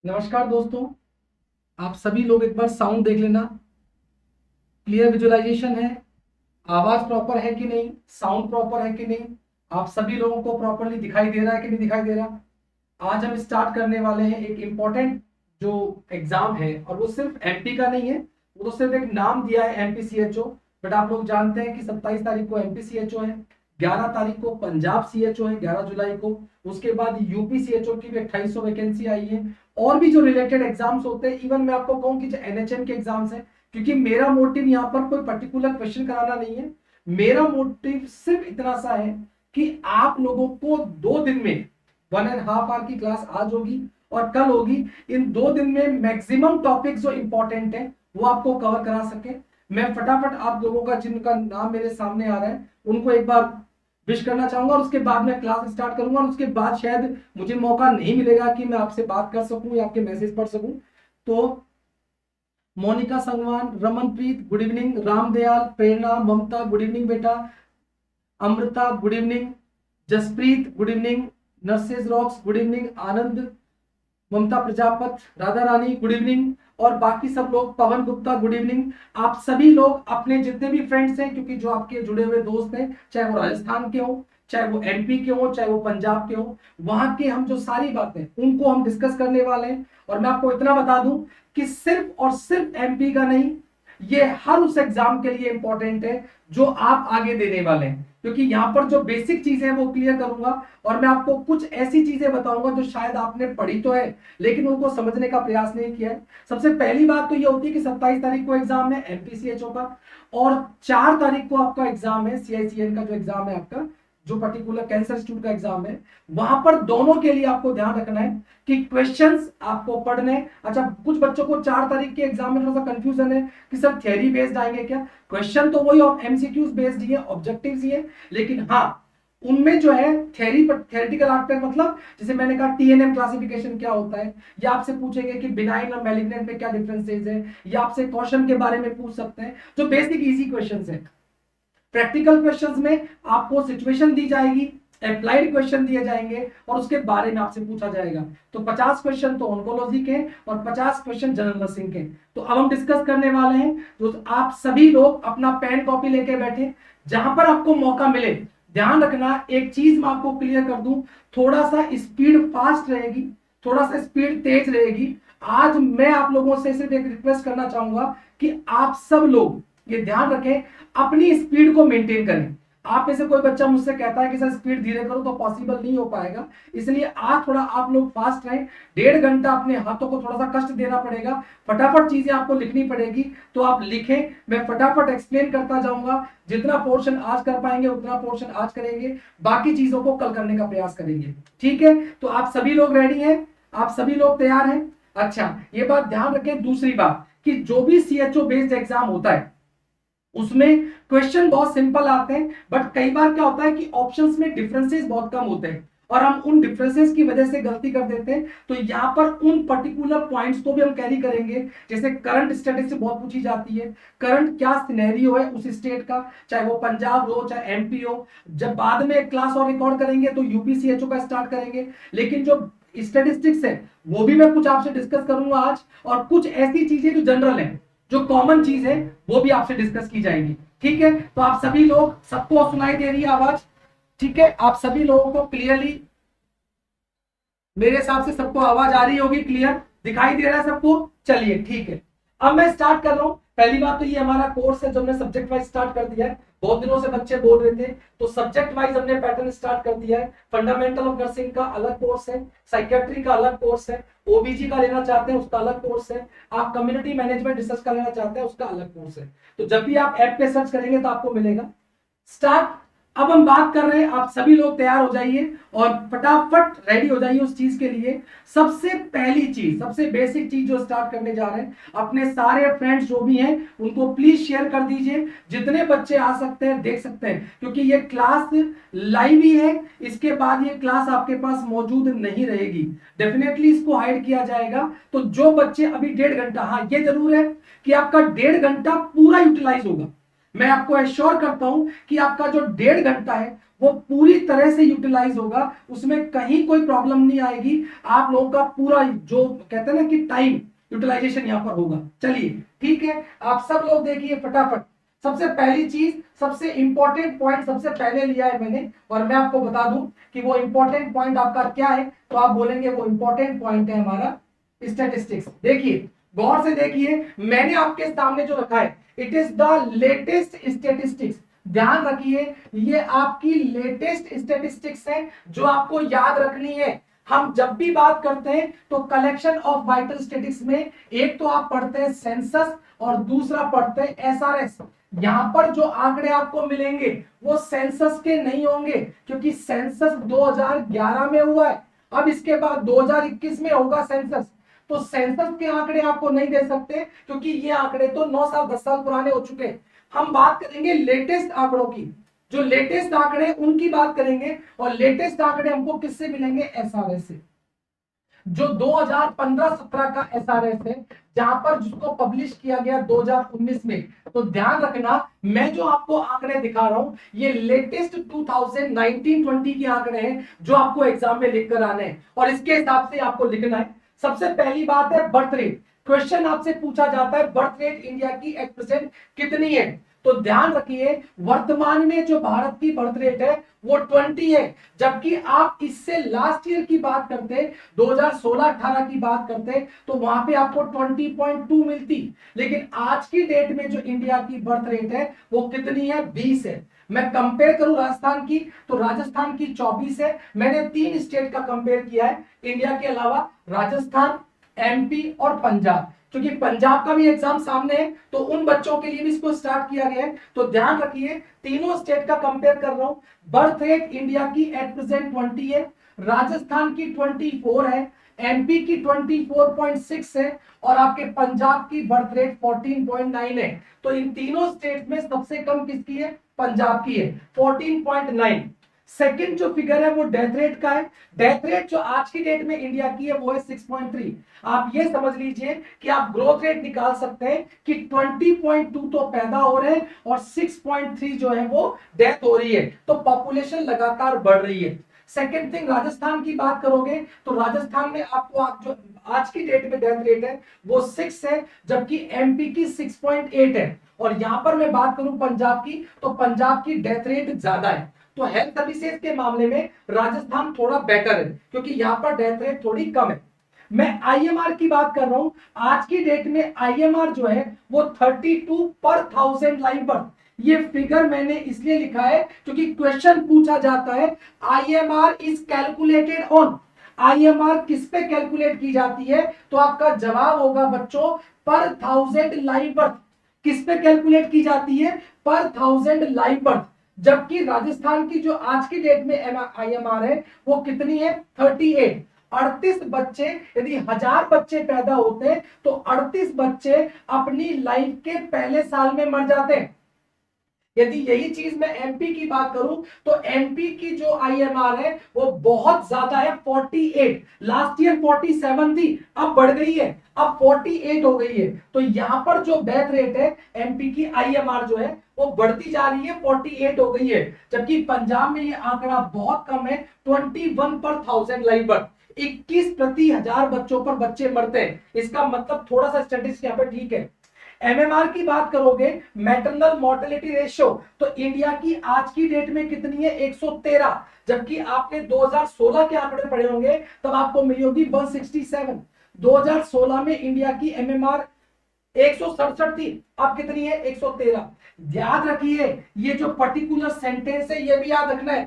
नमस्कार दोस्तों। आप सभी लोग एक बार साउंड देख लेना। क्लियर विजुअलाइजेशन है? आवाज प्रॉपर है कि नहीं? साउंड प्रॉपर है कि नहीं? आप सभी लोगों को प्रॉपरली दिखाई दे रहा है कि नहीं दिखाई दे रहा? आज हम स्टार्ट करने वाले हैं एक इम्पोर्टेंट जो एग्जाम है, और वो सिर्फ एमपी का नहीं है। वो तो सिर्फ एक नाम दिया है एमपीसीएचओ, बट आप लोग जानते हैं कि 27 तारीख को एमपीसीएचओ है, 11 तारीख को पंजाब सीएचओ है, 11 जुलाई को। उसके बाद यूपी सीएचओ की भी 2800 वैकेंसी आई है। और भी जो रिलेटेड एग्जाम्स होते हैं, इवन मैं आपको कहूँ कि जो एनएचएम के एग्जाम्स हैं, क्योंकि मेरा मोटिव यहाँ पर कोई पर्टिकुलर क्वेश्चन कराना नहीं है। मेरा मोटिव सिर्फ इतना सा है कि आप लोगों को 2 दिन में 1.5 आवर की क्लास आज होगी और कल होगी। इन 2 दिन में मैक्सिमम टॉपिक्स जो इंपॉर्टेंट है वो आपको कवर करा सके। मैं फटाफट आप लोगों का जिनका नाम मेरे सामने आ रहा है उनको एक बार विश करना चाहूंगा, और उसके बाद मैं क्लास स्टार्ट करूंगा। और उसके बाद शायद मुझे मौका नहीं मिलेगा कि मैं आपसे बात कर सकूं या आपके मैसेज पढ़ सकूं। तो Monika Sangwan, Ramanpreet good evening, Ramdayal, Prerna, Mamta good evening बेटा, Amrita good evening, Jaspreet good evening, nurses rocks good evening, Anand, Mamta Prajapat, Radha Rani good evening, और बाकी सब लोग, पवन गुप्ता गुड इवनिंग। आप सभी लोग अपने जितने भी फ्रेंड्स हैं, क्योंकि जो आपके जुड़े हुए दोस्त हैं, चाहे वो राजस्थान के हो, चाहे वो एमपी के हो, चाहे वो पंजाब के हो, वहां के हम जो सारी बातें उनको हम डिस्कस करने वाले हैं। और मैं आपको इतना बता दूं कि सिर्फ और सिर्फ एमपी का नहीं, ये हर उस एग्जाम के लिए इंपॉर्टेंट है जो आप आगे देने वाले हैं। क्योंकि यहाँ पर जो बेसिक चीजें हैं वो क्लियर करूंगा, और मैं आपको कुछ ऐसी चीजें बताऊंगा जो शायद आपने पढ़ी तो है लेकिन उनको समझने का प्रयास नहीं किया है। सबसे पहली बात तो ये होती है कि 27 तारीख को एग्जाम है एमपीसीएचओ का, और 4 तारीख को आपका एग्जाम है सीआईसीएन का, जो एग्जाम है आपका, जो पर्टिकुलर कैंसर इंस्टीट्यूट का एग्जाम है। वहां पर दोनों के लिए आपको ध्यान रखना है कि क्वेश्चंस आपको पढ़ने। अच्छा, कुछ बच्चों को 4 तारीख के एग्जाम में थोड़ा सा कंफ्यूजन है कि सर थियरी बेस्ड आएंगे क्या? क्वेश्चन तो वही एमसीक्यूज बेस्ड ही है, ऑब्जेक्टिव्स ही है, लेकिन हाँ उनमें जो है थेरेटिकल एस्पेक्ट, मतलब जैसे मैंने कहा टीएनएम क्लासिफिकेशन क्या होता है, या आपसे पूछेंगे कि बिनाइन और मैलिग्नेंट में क्या डिफरेंसेस है, या आपसे क्वेश्चन के बारे में पूछ सकते हैं, जो बेसिक इजी क्वेश्चंस है। प्रैक्टिकल क्वेश्चंस में आपको सिचुएशन दी जाएगी, अप्लाइड क्वेश्चन दिए जाएंगे, और उसके बारे में आपसे पूछा जाएगा। तो 50 क्वेश्चन तो ऑन्कोलॉजी के और 50 क्वेश्चन जनरल नर्सिंग के। तो अब हम डिस्कस करने वाले हैं, तो आप सभी लोग अपना पेन कॉपी लेके बैठे, जहां पर आपको मौका मिले। ध्यान रखना, एक चीज मैं आपको क्लियर कर दूं, थोड़ा सा स्पीड फास्ट रहेगी, थोड़ा सा स्पीड तेज रहेगी। आज मैं आप लोगों से सिर्फ एक रिक्वेस्ट करना चाहूंगा कि आप सब लोग ये ध्यान रखें, अपनी स्पीड को मेंटेन करें। आप में से कोई बच्चा मुझसे कहता है कि सर स्पीड धीरे करो, तो पॉसिबल नहीं हो पाएगा। इसलिए आज थोड़ा आप लोग फास्ट रहें। 1.5 घंटा अपने हाथों को थोड़ा सा कष्ट देना पड़ेगा, फटाफट चीजें आपको लिखनी पड़ेगी। तो आप लिखें, मैं फटाफट एक्सप्लेन करता जाऊंगा। जितना पोर्शन आज कर पाएंगे उतना पोर्शन आज करेंगे, बाकी चीजों को कल करने का प्रयास करेंगे। ठीक है? तो आप सभी लोग रेडी हैं? आप सभी लोग तैयार हैं? अच्छा, ये बात ध्यान रखें। दूसरी बात कि जो भी सीएचओ बेस्ड एग्जाम होता है उसमें क्वेश्चन बहुत सिंपल आते हैं, बट कई बार क्या होता है कि ऑप्शंस में डिफरेंसेस बहुत कम होते हैं, और हम उन डिफरेंसेस की वजह से गलती कर देते हैं। तो यहां पर उन पर्टिकुलर पॉइंट्स को भी हम कैरी करेंगे। जैसे करंट स्टेटस से बहुत पूछी जाती है, करंट क्या सिनेरियो है उस स्टेट का, चाहे वो पंजाब हो चाहे एमपी हो। जब बाद में क्लास और रिकॉर्ड करेंगे तो यूपीसीएचओ का स्टार्ट करेंगे, लेकिन जो स्टेटिस्टिक्स है वो भी मैं कुछ आपसे डिस्कस करूंगा आज, और कुछ ऐसी चीजें जो जनरल है, जो कॉमन चीज है, वो भी आपसे डिस्कस की जाएगी। ठीक है? तो आप सभी लोग, सबको सुनाई दे रही है आवाज? ठीक है, आप सभी लोगों को क्लियरली, मेरे हिसाब से सबको आवाज आ रही होगी, क्लियर दिखाई दे रहा है सबको? चलिए ठीक है, अब मैं स्टार्ट कर रहा हूं। पहली बात तो ये हमारा कोर्स है जो हमने सब्जेक्ट वाइज स्टार्ट कर दिया है। बहुत दिनों से बच्चे बोल रहे थे, तो सब्जेक्ट वाइज हमने पैटर्न स्टार्ट कर दिया है। फंडामेंटल ऑफ नर्सिंग का अलग कोर्स है, साइकेट्री का अलग कोर्स है, ओबीजी का लेना चाहते हैं उसका अलग कोर्स है, आप कम्युनिटी मैनेजमेंट रिसर्च का लेना चाहते हैं उसका अलग कोर्स है। तो जब भी आप ऐप पे सर्च करेंगे तो आपको मिलेगा। स्टार्ट। अब हम बात कर रहे हैं, आप सभी लोग तैयार हो जाइए और फटाफट रेडी हो जाइए उस चीज के लिए। सबसे पहली चीज, सबसे बेसिक चीज जो स्टार्ट करने जा रहे हैं, अपने सारे फ्रेंड्स जो भी हैं उनको प्लीज शेयर कर दीजिए। जितने बच्चे आ सकते हैं देख सकते हैं, क्योंकि ये क्लास लाइव ही है। इसके बाद ये क्लास आपके पास मौजूद नहीं रहेगी, डेफिनेटली इसको हाइड किया जाएगा। तो जो बच्चे अभी 1.5 घंटा, हाँ ये जरूर है कि आपका 1.5 घंटा पूरा यूटिलाइज होगा। मैं आपको एश्योर करता हूं कि आपका जो 1.5 घंटा है वो पूरी तरह से यूटिलाइज होगा, उसमें कहीं कोई प्रॉब्लम नहीं आएगी। आप लोगों का पूरा जो कहते हैं ना कि टाइम यूटिलाइजेशन यहां पर होगा। चलिए ठीक है, आप सब लोग देखिए फटाफट। सबसे पहली चीज, सबसे इंपॉर्टेंट पॉइंट सबसे पहले लिया है मैंने, और मैं आपको बता दूं कि वो इंपॉर्टेंट पॉइंट आपका क्या है, तो आप बोलेंगे वो इंपॉर्टेंट पॉइंट है हमारा स्टैटिस्टिक्स। देखिए गौर से देखिए, मैंने आपके सामने जो रखा है it is the latest statistics. ध्यान रखिए ये आपकी लेटेस्ट स्टैटिस्टिक्स है जो आपको याद रखनी है। हम जब भी बात करते हैं तो कलेक्शन ऑफ वाइटल स्टैटिस्टिक्स में एक तो आप पढ़ते हैं सेंसस और दूसरा पढ़ते हैं एसआरएस। यहां पर जो आंकड़े आपको मिलेंगे वो सेंसस के नहीं होंगे, क्योंकि सेंसस 2011 में हुआ है, अब इसके बाद 2021 में होगा सेंसस। तो सेंसस के आंकड़े आपको नहीं दे सकते, क्योंकि ये आंकड़े तो 9 साल 10 साल पुराने हो चुके हैं। हम बात करेंगे लेटेस्ट आंकड़ों की, जो लेटेस्ट आंकड़े उनकी बात करेंगे, और लेटेस्ट आंकड़े हमको किससे मिलेंगे? एसआरएस से, जो 2015-17 का एसआरएस है, जहां पर जिसको पब्लिश किया गया 2019 में। तो ध्यान रखना, मैं जो आपको आंकड़े दिखा रहा हूं ये लेटेस्ट 2019-20 के आंकड़े हैं जो आपको एग्जाम में लिखकर आने हैं, और इसके हिसाब से आपको लिखना है। सबसे पहली बात है बर्थ रेट। क्वेश्चन आपसे पूछा जाता है बर्थ रेट इंडिया की एट प्रेजेंट कितनी है, तो ध्यान रखिए वर्तमान में जो भारत की बर्थ रेट है वो 20 है, जबकि आप इससे लास्ट ईयर की बात करते 2016-18 की बात करते तो वहां पे आपको 20.2 मिलती। लेकिन आज की डेट में जो इंडिया की बर्थ रेट है वो कितनी है? 20 है। मैं कंपेयर करूं राजस्थान की, तो राजस्थान की 24 है। मैंने 3 स्टेट का कंपेयर किया है इंडिया के अलावा, राजस्थान, एमपी और पंजाब, क्योंकि पंजाब का भी एग्जाम सामने है तो उन बच्चों के लिए भी इसको स्टार्ट किया गया है। तो ध्यान रखिए तीनों स्टेट का कंपेयर कर रहा हूं। बर्थ रेट इंडिया की एट प्रेजेंट 20 है, राजस्थान की 24 है, एमपी की 24.6 है, और आपके पंजाब की बर्थ रेट 14.9 है। तो इन तीनों स्टेट में सबसे कम किसकी है? पंजाब की है, 14.9। सेकंड जो फिगर है वो डेथ रेट का है। डेथ रेट जो आज की डेट में इंडिया की है वो है 6.3। आप ये समझ लीजिए कि आप ग्रोथ रेट निकाल सकते हैं कि 20.2 तो पैदा हो रहे हैं और 6.3 जो है वो डेथ हो रही है। तो पॉपुलेशन लगातार बढ़ रही है। सेकेंड थिंग, राजस्थान की बात करोगे तो राजस्थान में आपको जो आज की डेट में डेथ रेट है वो 6 है, जबकि एमपी की 6.8 है। और यहां पर मैं बात करूं पंजाब की, तो पंजाब की डेथ रेट ज्यादा है। तो हेल्थ सर्विसेज के मामले में राजस्थान थोड़ा बेटर है, क्योंकि यहां पर डेथ रेट थोड़ी कम है। मैं आईएमआर की बात कर रहा हूं, आज की डेट में आईएमआर जो है वो 32 पर 1000 लाइव बर्थ। ये फिगर मैंने इसलिए लिखा है क्योंकि क्वेश्चन पूछा जाता है IMR is calculated on, IMR किस पे कैलकुलेट की जाती है? तो आपका जवाब होगा बच्चों पर 1000 लाइव बर्थ। किस पे कैलकुलेट की जाती है? पर 1000 लाइव बर्थ। जबकि राजस्थान की जो आज की डेट में आईएमआर है वो कितनी है? 38। 38 बच्चे, यदि 1000 बच्चे पैदा होते हैं तो 38 बच्चे अपनी लाइफ के पहले साल में मर जाते हैं। यदि यही चीज मैं एमपी की बात करूं तो एमपी की जो आईएमआर है वो बहुत ज्यादा है, 48। लास्ट ईयर 47 थी, अब बढ़ गई है, अब 48 हो गई है। तो यहां पर जो डेथ रेट है एमपी की आईएमआर जो है वो बढ़ती जा रही है, 48 हो गई है। जबकि पंजाब में ये आंकड़ा बहुत कम है, 21 पर 1000 लाइव बर्थ, 21 प्रति 1000 बच्चों पर बच्चे मरते हैं। इसका मतलब थोड़ा सा स्टैटिस्टिक्स यहाँ पर ठीक है। एमएमआर की बात करोगे, मैटरनल मोर्टेलिटी रेशियो, तो इंडिया की आज की डेट में कितनी है? 113। जबकि आपने 2016 के आंकड़े पढ़े होंगे तब आपको मिली होगी 167। 2016 में इंडिया की एमएमआर 167 थी, अब कितनी है? 113। याद रखिए ये जो पर्टिकुलर सेंटेंस है ये भी याद रखना है,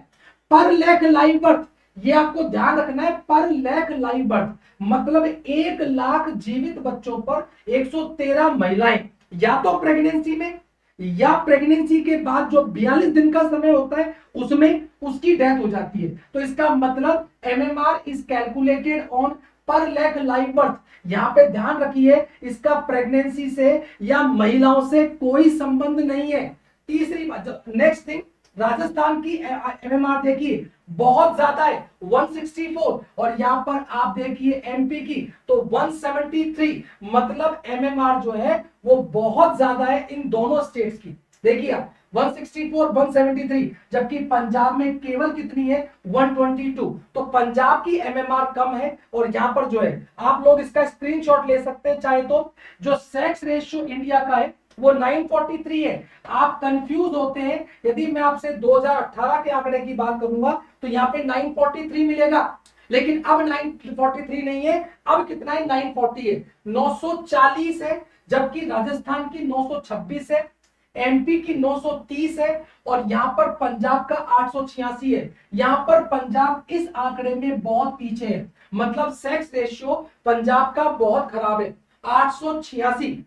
पर लाख लाइव बर्थ, ये आपको ध्यान रखना है, पर लाख लाइव बर्थ मतलब 1 लाख जीवित बच्चों पर 113 महिलाएं या तो प्रेगनेंसी में या प्रेगनेंसी के बाद जो 42 दिन का समय होता है उसमें उसकी डेथ हो जाती है। तो इसका मतलब एमएमआर इज कैलकुलेटेड ऑन पर लाख लाइव बर्थ। यहां पे ध्यान रखिए इसका प्रेगनेंसी से या महिलाओं से कोई संबंध नहीं है। तीसरी बात, नेक्स्ट थिंग, राजस्थान की एमएमआर देखिए बहुत ज्यादा है, 164, और यहां पर आप देखिए एमपी की तो 173। मतलब एमएमआर जो है वो बहुत ज्यादा है इन दोनों स्टेट्स की। देखिए 164, 173, जबकि पंजाब में केवल कितनी है 122। तो पंजाब की एमएमआर कम है और यहां पर जो है आप लोग इसका स्क्रीनशॉट ले सकते हैं चाहे तो। जो सेक्स रेशियो इंडिया का है वो 943 है। आप कंफ्यूज होते हैं, यदि मैं आपसे 2018 के आंकड़े की बात करूंगा तो यहाँ पे 943 मिलेगा, लेकिन अब 943 नहीं है, अब कितना है 940 है, 940 है, जबकि राजस्थान की 926 है, एमपी की 930 है और यहां पर पंजाब का 886 है। यहां पर पंजाब इस आंकड़े में बहुत पीछे है, मतलब सेक्स रेशियो पंजाब का बहुत खराब है, 886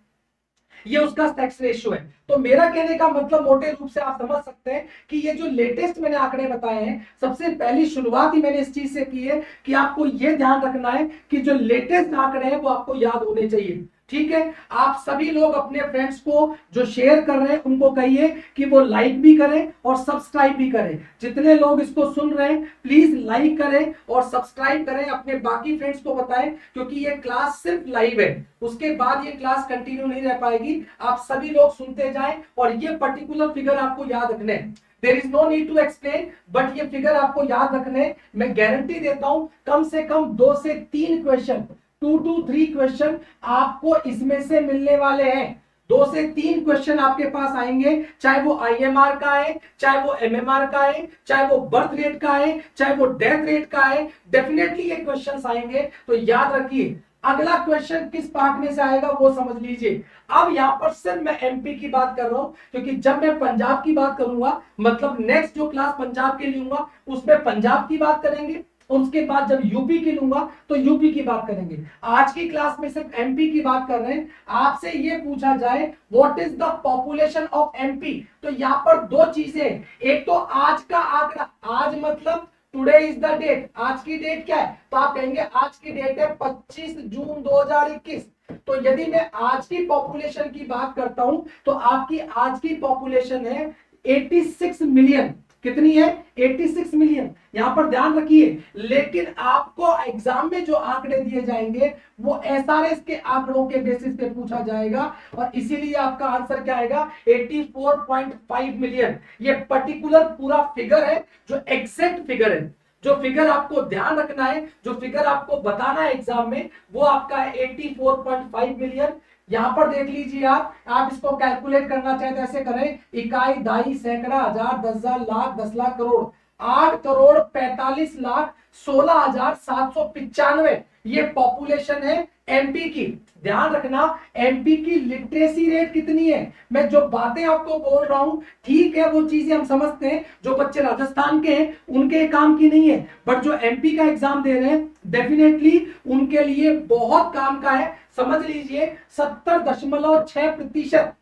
ये उसका सेक्स रेशियो है। तो मेरा कहने का मतलब मोटे रूप से आप समझ सकते हैं कि ये जो लेटेस्ट मैंने आंकड़े बताए हैं, सबसे पहली शुरुआत ही मैंने इस चीज से की है कि आपको ये ध्यान रखना है कि जो लेटेस्ट आंकड़े हैं वो आपको याद होने चाहिए। ठीक है, आप सभी लोग अपने फ्रेंड्स को जो शेयर कर रहे हैं उनको कहिए कि वो लाइक भी करें और सब्सक्राइब भी करें। जितने लोग इसको सुन रहे हैं प्लीज लाइक करें और सब्सक्राइब करें, अपने बाकी फ्रेंड्स को बताएं, क्योंकि ये क्लास सिर्फ लाइव है, उसके बाद ये क्लास कंटिन्यू नहीं रह पाएगी। आप सभी लोग सुनते जाएं और ये पर्टिकुलर फिगर आपको याद रखने हैं। There is no need to explain, but ये फिगर आपको याद रखने, मैं गारंटी देता हूं कम से कम 2 से 3 क्वेश्चन, 2 to 3 क्वेश्चन आपको इसमें से मिलने वाले हैं। 2 से 3 क्वेश्चन आपके पास आएंगे, चाहे वो आईएमआर का है, चाहे वो एमएमआर का है, चाहे वो बर्थ रेट का है, चाहे वो डेथ रेट का है, डेफिनेटली ये क्वेश्चंस आएंगे। तो याद रखिए अगला क्वेश्चन किस पार्ट में से आएगा वो समझ लीजिए। अब यहां पर सिर्फ मैं एमपी की बात कर रहा हूं, क्योंकि जब मैं पंजाब की बात करूंगा, मतलब नेक्स्ट जो क्लास पंजाब के लूंगा उसमें पंजाब की बात करेंगे, उसके बाद जब यूपी की लूंगा तो यूपी की बात करेंगे। आज की क्लास में सिर्फ एमपी की बात कर रहे हैं। आपसे ये पूछा जाए what is the population of MP, तो यहाँ पर 2 चीजें, एक तो आज का आंकड़ा, आज मतलब टुडे इज द डेट, आज की डेट क्या है, तो आप कहेंगे आज की डेट है 25 जून 2021। तो यदि मैं आज की पॉपुलेशन की बात करता हूं तो आपकी आज की पॉपुलेशन है 86 मिलियन। कितनी है 86 मिलियन, यहां पर ध्यान रखिए। लेकिन आपको एग्जाम में जो आंकड़े दिए जाएंगे वो एसआरएस के आंकड़ों के बेसिस पे पूछा जाएगा, और इसीलिए आपका आंसर क्या आएगा 84.5 मिलियन। ये पर्टिकुलर पूरा फिगर है जो एग्जैक्ट फिगर है। जो फिगर आपको ध्यान रखना है, जो फिगर आपको बताना है एग्जाम में, वो आपका है 84.5 मिलियन। यहां पर देख लीजिए, आप इसको कैलकुलेट करना चाहे तो ऐसे करें, इकाई, दाई, सैकड़ा, हजार, 10,000, लाख, 10 लाख, करोड़, 8 करोड़ 45 लाख 16,795 ये पॉपुलेशन है एमपी की। ध्यान रखना एमपी की लिटरेसी रेट कितनी है। मैं जो बातें आपको बोल रहा हूं ठीक है, वो चीजें हम समझते हैं, जो बच्चे राजस्थान के हैं उनके काम की नहीं है, बट जो एमपी का एग्जाम दे रहे हैं डेफिनेटली उनके लिए बहुत काम का है। समझ लीजिए 70.6%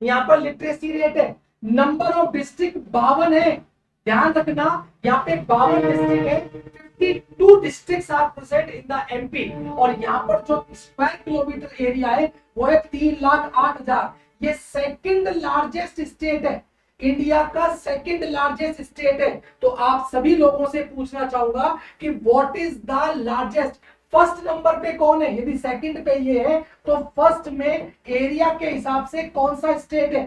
यहां पर लिटरेसी रेट है। नंबर ऑफ डिस्ट्रिक्ट 52 है, ध्यान रखना यहाँ पे 52 डिस्ट्रिक्ट है, 52 districts are present in the MP. और यहाँ पर जो स्क्वायर किलोमीटर एरिया है वो है 3,08,000। ये सेकंड लार्जेस्ट स्टेट है, इंडिया का सेकंड लार्जेस्ट स्टेट है। तो आप सभी लोगों से पूछना चाहूंगा कि what is the largest, first number पे कौन है, यदि सेकंड पे ये है तो फर्स्ट में एरिया के हिसाब से कौन सा स्टेट है,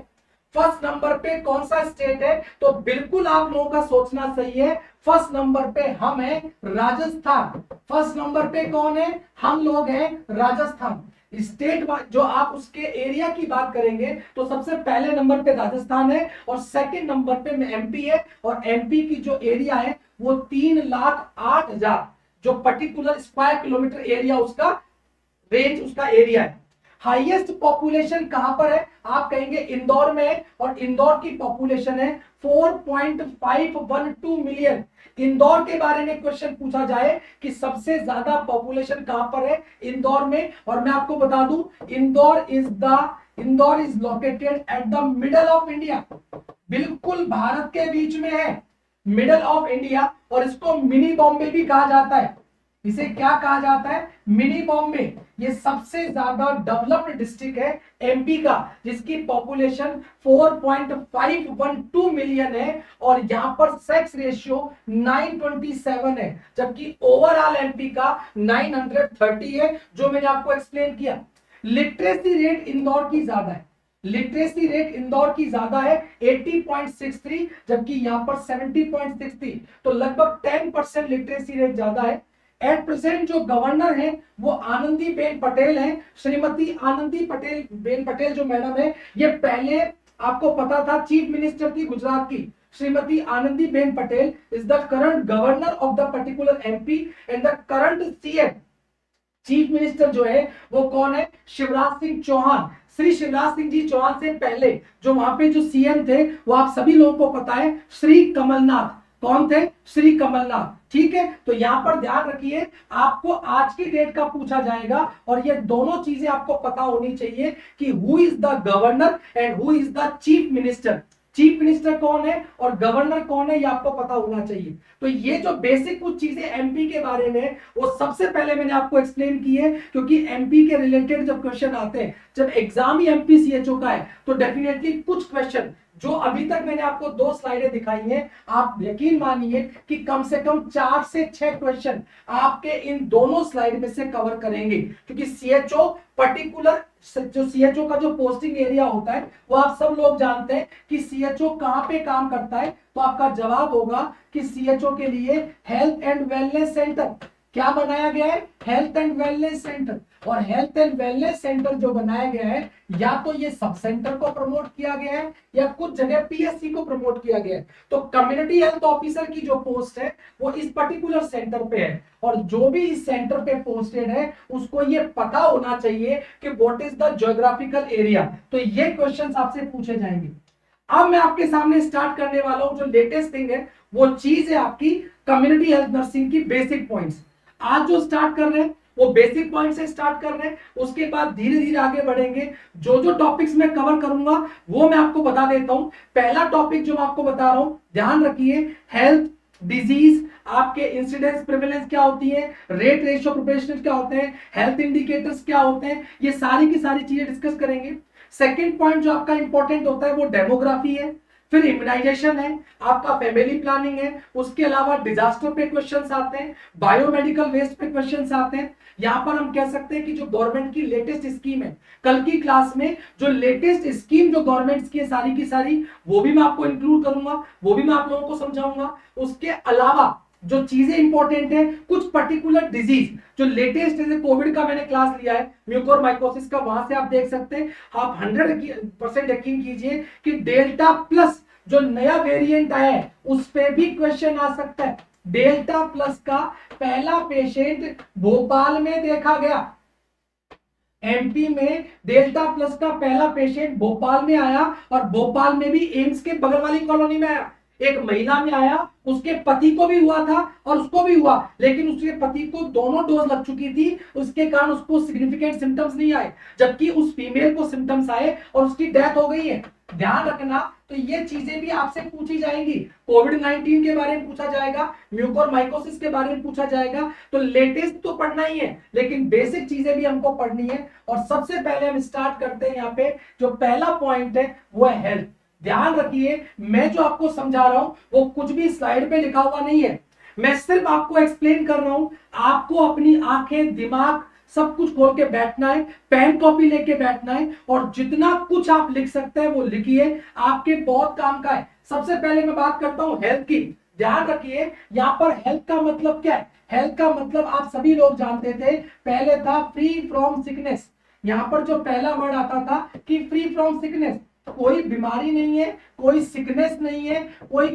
फर्स्ट नंबर पे कौन सा स्टेट है। तो बिल्कुल आप लोगों का सोचना सही है, फर्स्ट नंबर पे हम हैं राजस्थान। फर्स्ट नंबर पे कौन है, हम लोग हैं राजस्थान। स्टेट जो आप उसके एरिया की बात करेंगे तो सबसे पहले नंबर पे राजस्थान है और सेकंड नंबर पे एमपी है। और एमपी की जो एरिया है वो 3,08,000 जो पर्टिकुलर स्क्वायर किलोमीटर एरिया उसका रेंज, उसका एरिया है। हाईएस्ट पॉपुलेशन कहां पर है, आप कहेंगे इंदौर में है, और इंदौर की पॉपुलेशन है 4.512 मिलियन। इंदौर के बारे में क्वेश्चन पूछा जाए कि सबसे ज्यादा पॉपुलेशन कहां पर है, इंदौर में, और मैं आपको बता दूं Indore is located at the middle of India, बिल्कुल भारत के बीच में है, मिडल ऑफ इंडिया। और इसको मिनी बॉम्बे भी कहा जाता है, इसे क्या कहा जाता है, मिनी बॉम्बे। ये सबसे ज्यादा डेवलप्ड डिस्ट्रिक्ट है एमपी का, जिसकी पॉपुलेशन 4.512 मिलियन है, और यहां पर सेक्स रेशियो 927 है, जबकि ओवरऑल एमपी का 930 है, जो मैंने आपको एक्सप्लेन किया। लिटरेसी रेट इंदौर की ज्यादा है, लिटरेसी रेट इंदौर की ज्यादा है 80.63, जबकि यहां पर 70.63, तो लगभग 10% लिटरेसी रेट ज्यादा है। एट प्रेजेंट जो गवर्नर है वो आनंदी बेन पटेल है। श्रीमती आनंदी पटेल बेन पटेल जो मैडम है, ये पहले आपको पता था चीफ मिनिस्टर थी गुजरात की। Shrimati Anandi Ben Patel is the current governor of the particular MP and the current CM. Chief minister जो है वो कौन है? शिवराज सिंह चौहान। श्री शिवराज सिंह जी चौहान से पहले जो वहां पे जो सीएम थे वो आप सभी लोगों को पता है, श्री कमलनाथ। कौन थे? श्री कमलनाथ। ठीक है, तो यहां पर ध्यान रखिए, आपको आज की डेट का पूछा जाएगा और ये दोनों चीजें आपको पता होनी चाहिए कि who is the governor and who is the chief minister. Chief minister कौन है और गवर्नर कौन है, ये आपको पता होना चाहिए। तो ये जो बेसिक कुछ चीजें एमपी के बारे में, वो सबसे पहले मैंने आपको एक्सप्लेन की है, क्योंकि एमपी के रिलेटेड जब क्वेश्चन आते हैं, जब एग्जाम ही एमपी सीएचओ का है, तो डेफिनेटली कुछ क्वेश्चन जो अभी तक मैंने आपको 2 स्लाइडें दिखाई हैं, आप यकीन मानिए कि कम से कम 4 से 6 क्वेश्चन आपके इन दोनों स्लाइड में से कवर करेंगे, क्योंकि सीएचओ पर्टिकुलर जो सीएचओ का जो पोस्टिंग एरिया होता है वो आप सब लोग जानते हैं कि सीएचओ कहां पे काम करता है। तो आपका जवाब होगा कि सीएचओ के लिए हेल्थ एंड वेलनेस सेंटर क्या बनाया गया है? Health and wellness centre. और हेल्थ एंड वेलनेस सेंटर जो बनाया गया है, या तो ये सब सेंटर को प्रमोट किया गया है या कुछ जगह पीएससी को प्रमोट किया गया है। तो कम्युनिटी हेल्थ ऑफिसर की जो पोस्ट है वो इस पर्टिकुलर सेंटर पे है, और जो भी इस सेंटर पे पोस्टेड है उसको ये पता होना चाहिए कि what is the geographical area. तो ये क्वेश्चंस आपसे पूछे जाएंगे। अब मैं आपके सामने स्टार्ट करने वाला हूं, जो लेटेस्ट थिंग है वो चीज है आपकी कम्युनिटी हेल्थ नर्सिंग की बेसिक पॉइंट्स। आज जो स्टार्ट कर रहे हैं वो बेसिक पॉइंट से स्टार्ट कर रहे हैं, उसके बाद धीरे धीरे आगे बढ़ेंगे। जो जो टॉपिक्स मैं कवर करूंगा वो मैं आपको बता देता हूं। पहला टॉपिक जो मैं आपको बता रहा हूं, ध्यान रखिए, हेल्थ डिजीज, आपके इंसिडेंस प्रिवेलेंस क्या होती है, रेट रेशियो प्रोपोर्शनल क्या होते हैं, हेल्थ इंडिकेटर्स क्या होते हैं, ये सारी की सारी चीजें डिस्कस करेंगे। सेकंड पॉइंट जो आपका इंपॉर्टेंट होता है वो डेमोग्राफी है, फिर इम्यूनाइजेशन है, आपका फैमिली प्लानिंग है, उसके अलावा डिजास्टर पे क्वेश्चंस आते हैं, बायोमेडिकल वेस्ट पे क्वेश्चंस आते हैं। यहां पर हम कह सकते हैं कि जो गवर्नमेंट की लेटेस्ट स्कीम है, कल की क्लास में जो लेटेस्ट स्कीम जो गवर्नमेंट की सारी की सारी वो भी मैं आपको इंक्लूड करूंगा, वो भी मैं आप लोगों को समझाऊंगा। उसके अलावा जो चीजें इंपॉर्टेंट है, कुछ पर्टिकुलर डिजीज जो लेटेस्ट है, कोविड का मैंने क्लास लिया है म्यूकोरमाइकोसिस का, वहां से आप देख सकते हैं। आप 100% यकीन कीजिए कि डेल्टा प्लस जो नया वेरिएंट आया है उस पे भी क्वेश्चन आ सकता है। डेल्टा प्लस का पहला पेशेंट भोपाल में देखा गया, एमपी में डेल्टा प्लस का पहला पेशेंट भोपाल में आया, और भोपाल में भी एम्स के बगल वाली कॉलोनी में आया। एक महिला में आया, उसके पति को भी हुआ था और उसको भी हुआ, लेकिन उसके पति को दोनों डोज लग चुकी थी, उसके कारण उसको सिग्निफिकेंट सिम्टम्स नहीं आए, जबकि उस फीमेल को सिम्टम्स आए और उसकी डेथ हो गई है। ध्यान रखना, तो ये चीजें भी आपसे पूछी जाएंगी। कोविड 19 के बारे में पूछा जाएगा, म्यूकोरमाइकोसिस के बारे में पूछा जाएगा। तो लेटेस्ट तो पढ़ना ही है, लेकिन बेसिक चीजें भी हमको पढ़नी है। और सबसे पहले हम स्टार्ट करते हैं, यहाँ पे जो पहला पॉइंट है वो है हेल्थ। ध्यान रखिए, मैं जो आपको समझा रहा हूं वो कुछ भी स्लाइड पे लिखा हुआ नहीं है, मैं सिर्फ आपको एक्सप्लेन कर रहा हूं। आपको अपनी आंखें, दिमाग सब कुछ खोल के बैठना है, पेन कॉपी लेके बैठना है, और जितना कुछ आप लिख सकते हैं वो लिखिए, आपके बहुत काम का है। सबसे पहले मैं बात करता हूं हेल्थ की। ध्यान रखिए, यहां पर हेल्थ का मतलब क्या है? हेल्थ का मतलब आप सभी लोग जानते थे, पहले था फ्री फ्रॉम सिकनेस। यहां पर जो पहला वर्ड आता था कि फ्री फ्रॉम सिकनेस, कोई बीमारी नहीं है, कोई सिकनेस नहीं है, कोई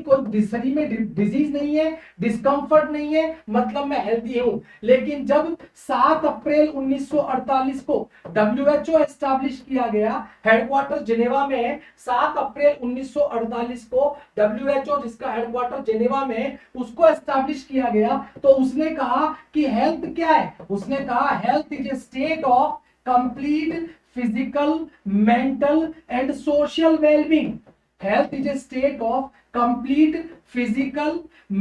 शरीर में डिजीज नहीं है, डिस्कंफर्ट नहीं है, मतलब मैं हेल्दी हूं। लेकिन जब 7 अप्रैल 1948 को WHO एस्टैब्लिश किया गया, हेडक्वार्टर जिनेवा में है, 7 अप्रैल 1948 को WHO जिसका हेडक्वार्टर जिनेवा में है, उसको एस्टैब्लिश किया गया। तो उसने कहा कि हेल्थ क्या है? उसने कहा health is a state of complete physical, mental and social well-being. Health is a state of complete physical,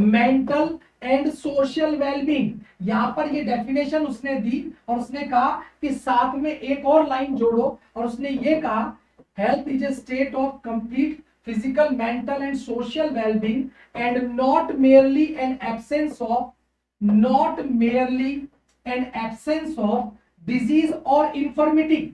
mental and social well-being. यहां पर ये डेफिनेशन उसने दी और उसने कहा कि साथ में एक और लाइन जोड़ो, और उसने ये कहा health is a state of complete physical, mental and social well-being and not merely an absence of disease or infirmity.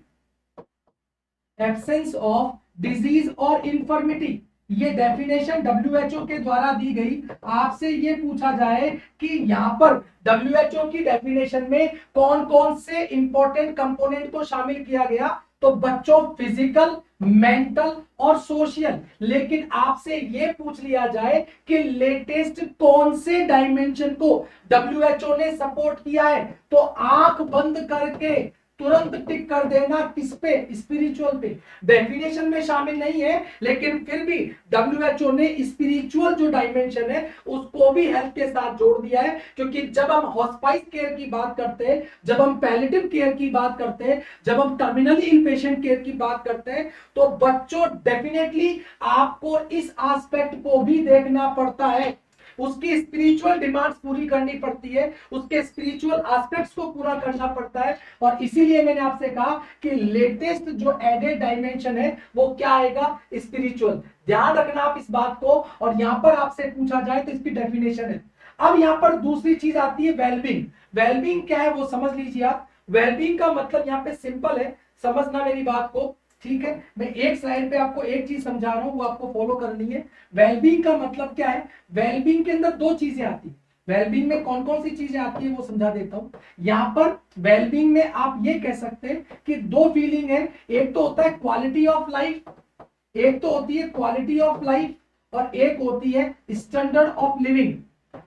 Absence of disease और इंफर्मिटी। ये डेफिनेशन डब्ल्यूएचओ के द्वारा दी गई। आपसे ये पूछा जाए कि यहां पर डब्ल्यूएचओ की डेफिनेशन में कौन कौन से इंपॉर्टेंट कंपोनेंट को शामिल किया गया, तो बच्चों फिजिकल, मेंटल और सोशल। लेकिन आपसे ये पूछ लिया जाए कि लेटेस्ट कौन से डायमेंशन को डब्ल्यूएचओ ने सपोर्ट किया है, तो आंख बंद करके तुरंत टिक कर देना किस पे, स्पिरिचुअल पे। डेफिनेशन में शामिल नहीं है लेकिन फिर भी डब्ल्यूएचओ ने स्पिरिचुअल जो डायमेंशन है उसको भी हेल्थ के साथ जोड़ दिया है। क्योंकि जब हम हॉस्पाइस केयर की बात करते हैं, जब हम पैलिएटिव केयर की बात करते हैं, जब हम टर्मिनली इन पेशेंट केयर की बात करते हैं, तो बच्चों डेफिनेटली आपको इस एस्पेक्ट को भी देखना पड़ता है। उसकी स्पिरिचुअल डिमांड्स पूरी करनी पड़ती है, उसके स्पिरिचुअल एस्पेक्ट्स को पूरा करना पड़ता है। और इसीलिए मैंने आपसे कहा कि लेटेस्ट जो एडेड डायमेंशन है वो क्या आएगा, स्पिरिचुअल। ध्यान रखना आप इस बात को। और यहां पर आपसे पूछा जाए तो इसकी डेफिनेशन है। अब यहां पर दूसरी चीज आती है वेलबींग। वेलबींग क्या है वो समझ लीजिए आप। वेलबींग का मतलब यहां पे सिंपल है, समझना मेरी बात को, ठीक है। मैं एक स्लाइड पे आपको एक चीज समझा रहा हूं, वो आपको फॉलो करनी है। वेलबींग का मतलब क्या है, वेलबींग के अंदर दो चीजें आती है। वेलबींग में कौन कौन सी चीजें आती है वो समझा देता हूं। यहां पर वेलबींग में आप ये कह सकते हैं कि दो फीलिंग है। एक तो होता है क्वालिटी ऑफ लाइफ, एक तो होती है क्वालिटी ऑफ लाइफ और एक होती है स्टैंडर्ड ऑफ लिविंग।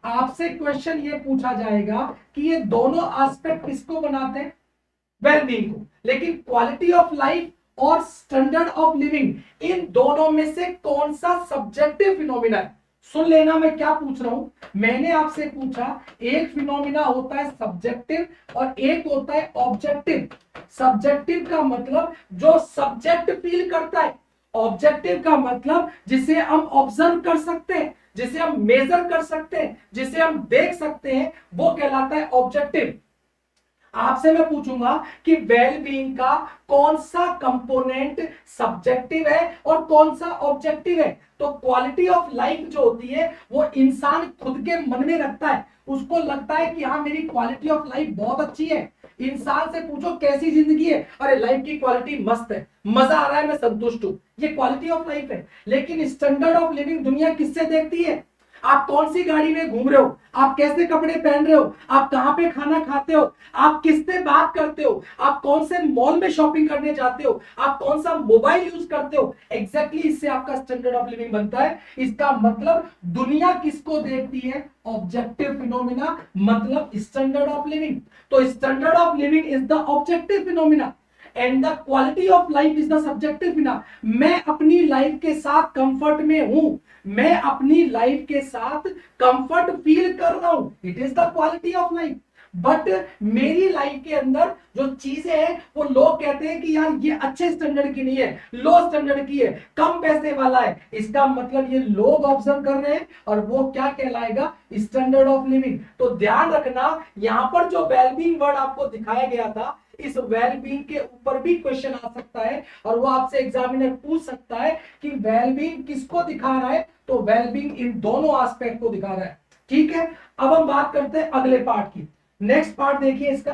आपसे क्वेश्चन ये पूछा जाएगा कि ये दोनों एस्पेक्ट किसको बनाते हैं, वेलबींग को। लेकिन क्वालिटी ऑफ लाइफ और स्टैंडर्ड ऑफ लिविंग, इन दोनों में से कौन सा सब्जेक्टिव फिनोमिना है। सुन लेना मैं क्या पूछ रहा हूं। मैंने आपसे पूछा एक फिनोमिना होता है सब्जेक्टिव और एक होता है ऑब्जेक्टिव। सब्जेक्टिव का मतलब जो सब्जेक्ट फील करता है, ऑब्जेक्टिव का मतलब जिसे हम ऑब्जर्व कर सकते हैं, जिसे हम मेजर कर सकते हैं, जिसे हम देख सकते हैं, वो कहलाता है ऑब्जेक्टिव। आपसे मैं पूछूंगा कि वेलबींग का कौन सा कंपोनेंट सब्जेक्टिव है और कौन सा ऑब्जेक्टिव है, तो क्वालिटी ऑफ लाइफ जो होती है वो इंसान खुद के मन में रखता है। उसको लगता है कि हाँ मेरी क्वालिटी ऑफ लाइफ बहुत अच्छी है। इंसान से पूछो कैसी जिंदगी है, अरे लाइफ की क्वालिटी मस्त है, मजा आ रहा है, मैं संतुष्ट हूं, ये क्वालिटी ऑफ लाइफ है। लेकिन स्टैंडर्ड ऑफ लिविंग दुनिया किससे देखती है, आप कौन सी गाड़ी में घूम रहे हो, आप कैसे कपड़े पहन रहे हो, आप कहां पे खाना खाते हो, आप किससे बात करते हो, आप कौन से मॉल में शॉपिंग करने जाते हो, आप कौन सा मोबाइल यूज करते हो, एग्जैक्टली इससे आपका स्टैंडर्ड ऑफ लिविंग बनता है। इसका मतलब दुनिया किसको देखती है, ऑब्जेक्टिव फिनोमिना, मतलब स्टैंडर्ड ऑफ लिविंग। तो standard of living is the objective phenomena and the quality of life is the subjective phenomena. मैं अपनी लाइफ के साथ कंफर्ट में हूं, मैं अपनी लाइफ के साथ कंफर्ट फील कर रहा हूं, it is the quality of life. But मेरी लाइफ के अंदर जो चीजें हैं वो लोग कहते हैं कि यार ये अच्छे स्टैंडर्ड की नहीं है, लो स्टैंडर्ड की है, कम पैसे वाला है। इसका मतलब ये लोग ऑब्जर्व कर रहे हैं और वो क्या कहलाएगा, स्टैंडर्ड ऑफ लिविंग। तो ध्यान रखना यहां पर जो वेलबींग वर्ड आपको दिखाया गया था, इस वेलबींग के ऊपर भी क्वेश्चन आ सकता है और वो आपसे एग्जामिनर पूछ सकता है कि वेलबींग किसको दिखा रहा है, तो वेलबींग इन दोनों एस्पेक्ट को दिखा रहा है। ठीक है, अब हम बात करते हैं अगले पार्ट की। नेक्स्ट पार्ट देखिए इसका,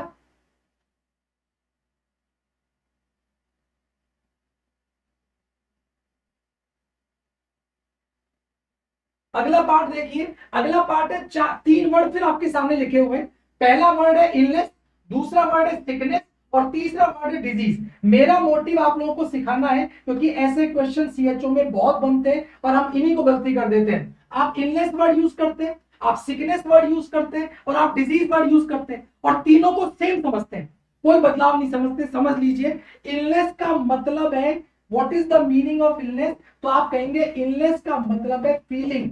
अगला पार्ट देखिए। अगला पार्ट है तीन वर्ड फिर आपके सामने लिखे हुए हैं। पहला वर्ड है इलनेस, दूसरा वर्ड है सिकनेस और तीसरा वर्ड है डिजीज। मेरा मोटिव आप लोगों को सिखाना है क्योंकि ऐसे क्वेश्चन सीएचओ में बहुत बनते हैं और हम इन्हीं को गलती कर देते हैं। आप इलनेस वर्ड यूज करते हैं, आप सिकनेस वर्ड यूज करते हैं और आप डिजीज वर्ड यूज करते हैं और तीनों को सेम समझते हैं, कोई बदलाव नहीं समझते। समझ लीजिए, इलनेस का मतलब है, what is the meaning of illness, तो आप कहेंगे इलनेस का मतलब है फीलिंग।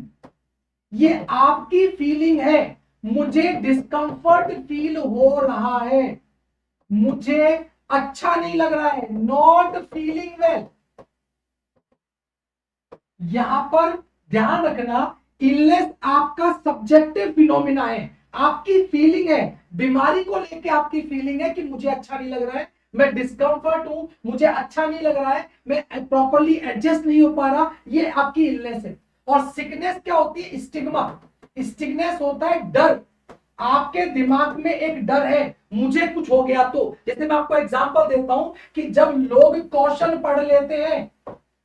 ये आपकी फीलिंग है, मुझे डिस्कंफर्ट फील हो रहा है, मुझे अच्छा नहीं लग रहा है, नॉट फीलिंग वेल। यहां पर ध्यान रखना, इलनेस आपका सब्जेक्टिव फिनोमिना है, आपकी फीलिंग है, बीमारी को लेके आपकी फीलिंग है कि मुझे अच्छा नहीं लग रहा है, मैं डिस्कंफर्ट हूं, मुझे अच्छा नहीं लग रहा है, मैं प्रॉपर्ली एडजस्ट नहीं हो पा रहा, ये आपकी इलनेस है। और सिकनेस क्या होती है, स्टिग्मा। स्टिगनेस होता है डर, आपके दिमाग में एक डर है, मुझे कुछ हो गया तो। जैसे मैं आपको एग्जांपल देता हूं कि जब लोग क्वेश्चन पढ़ लेते हैं,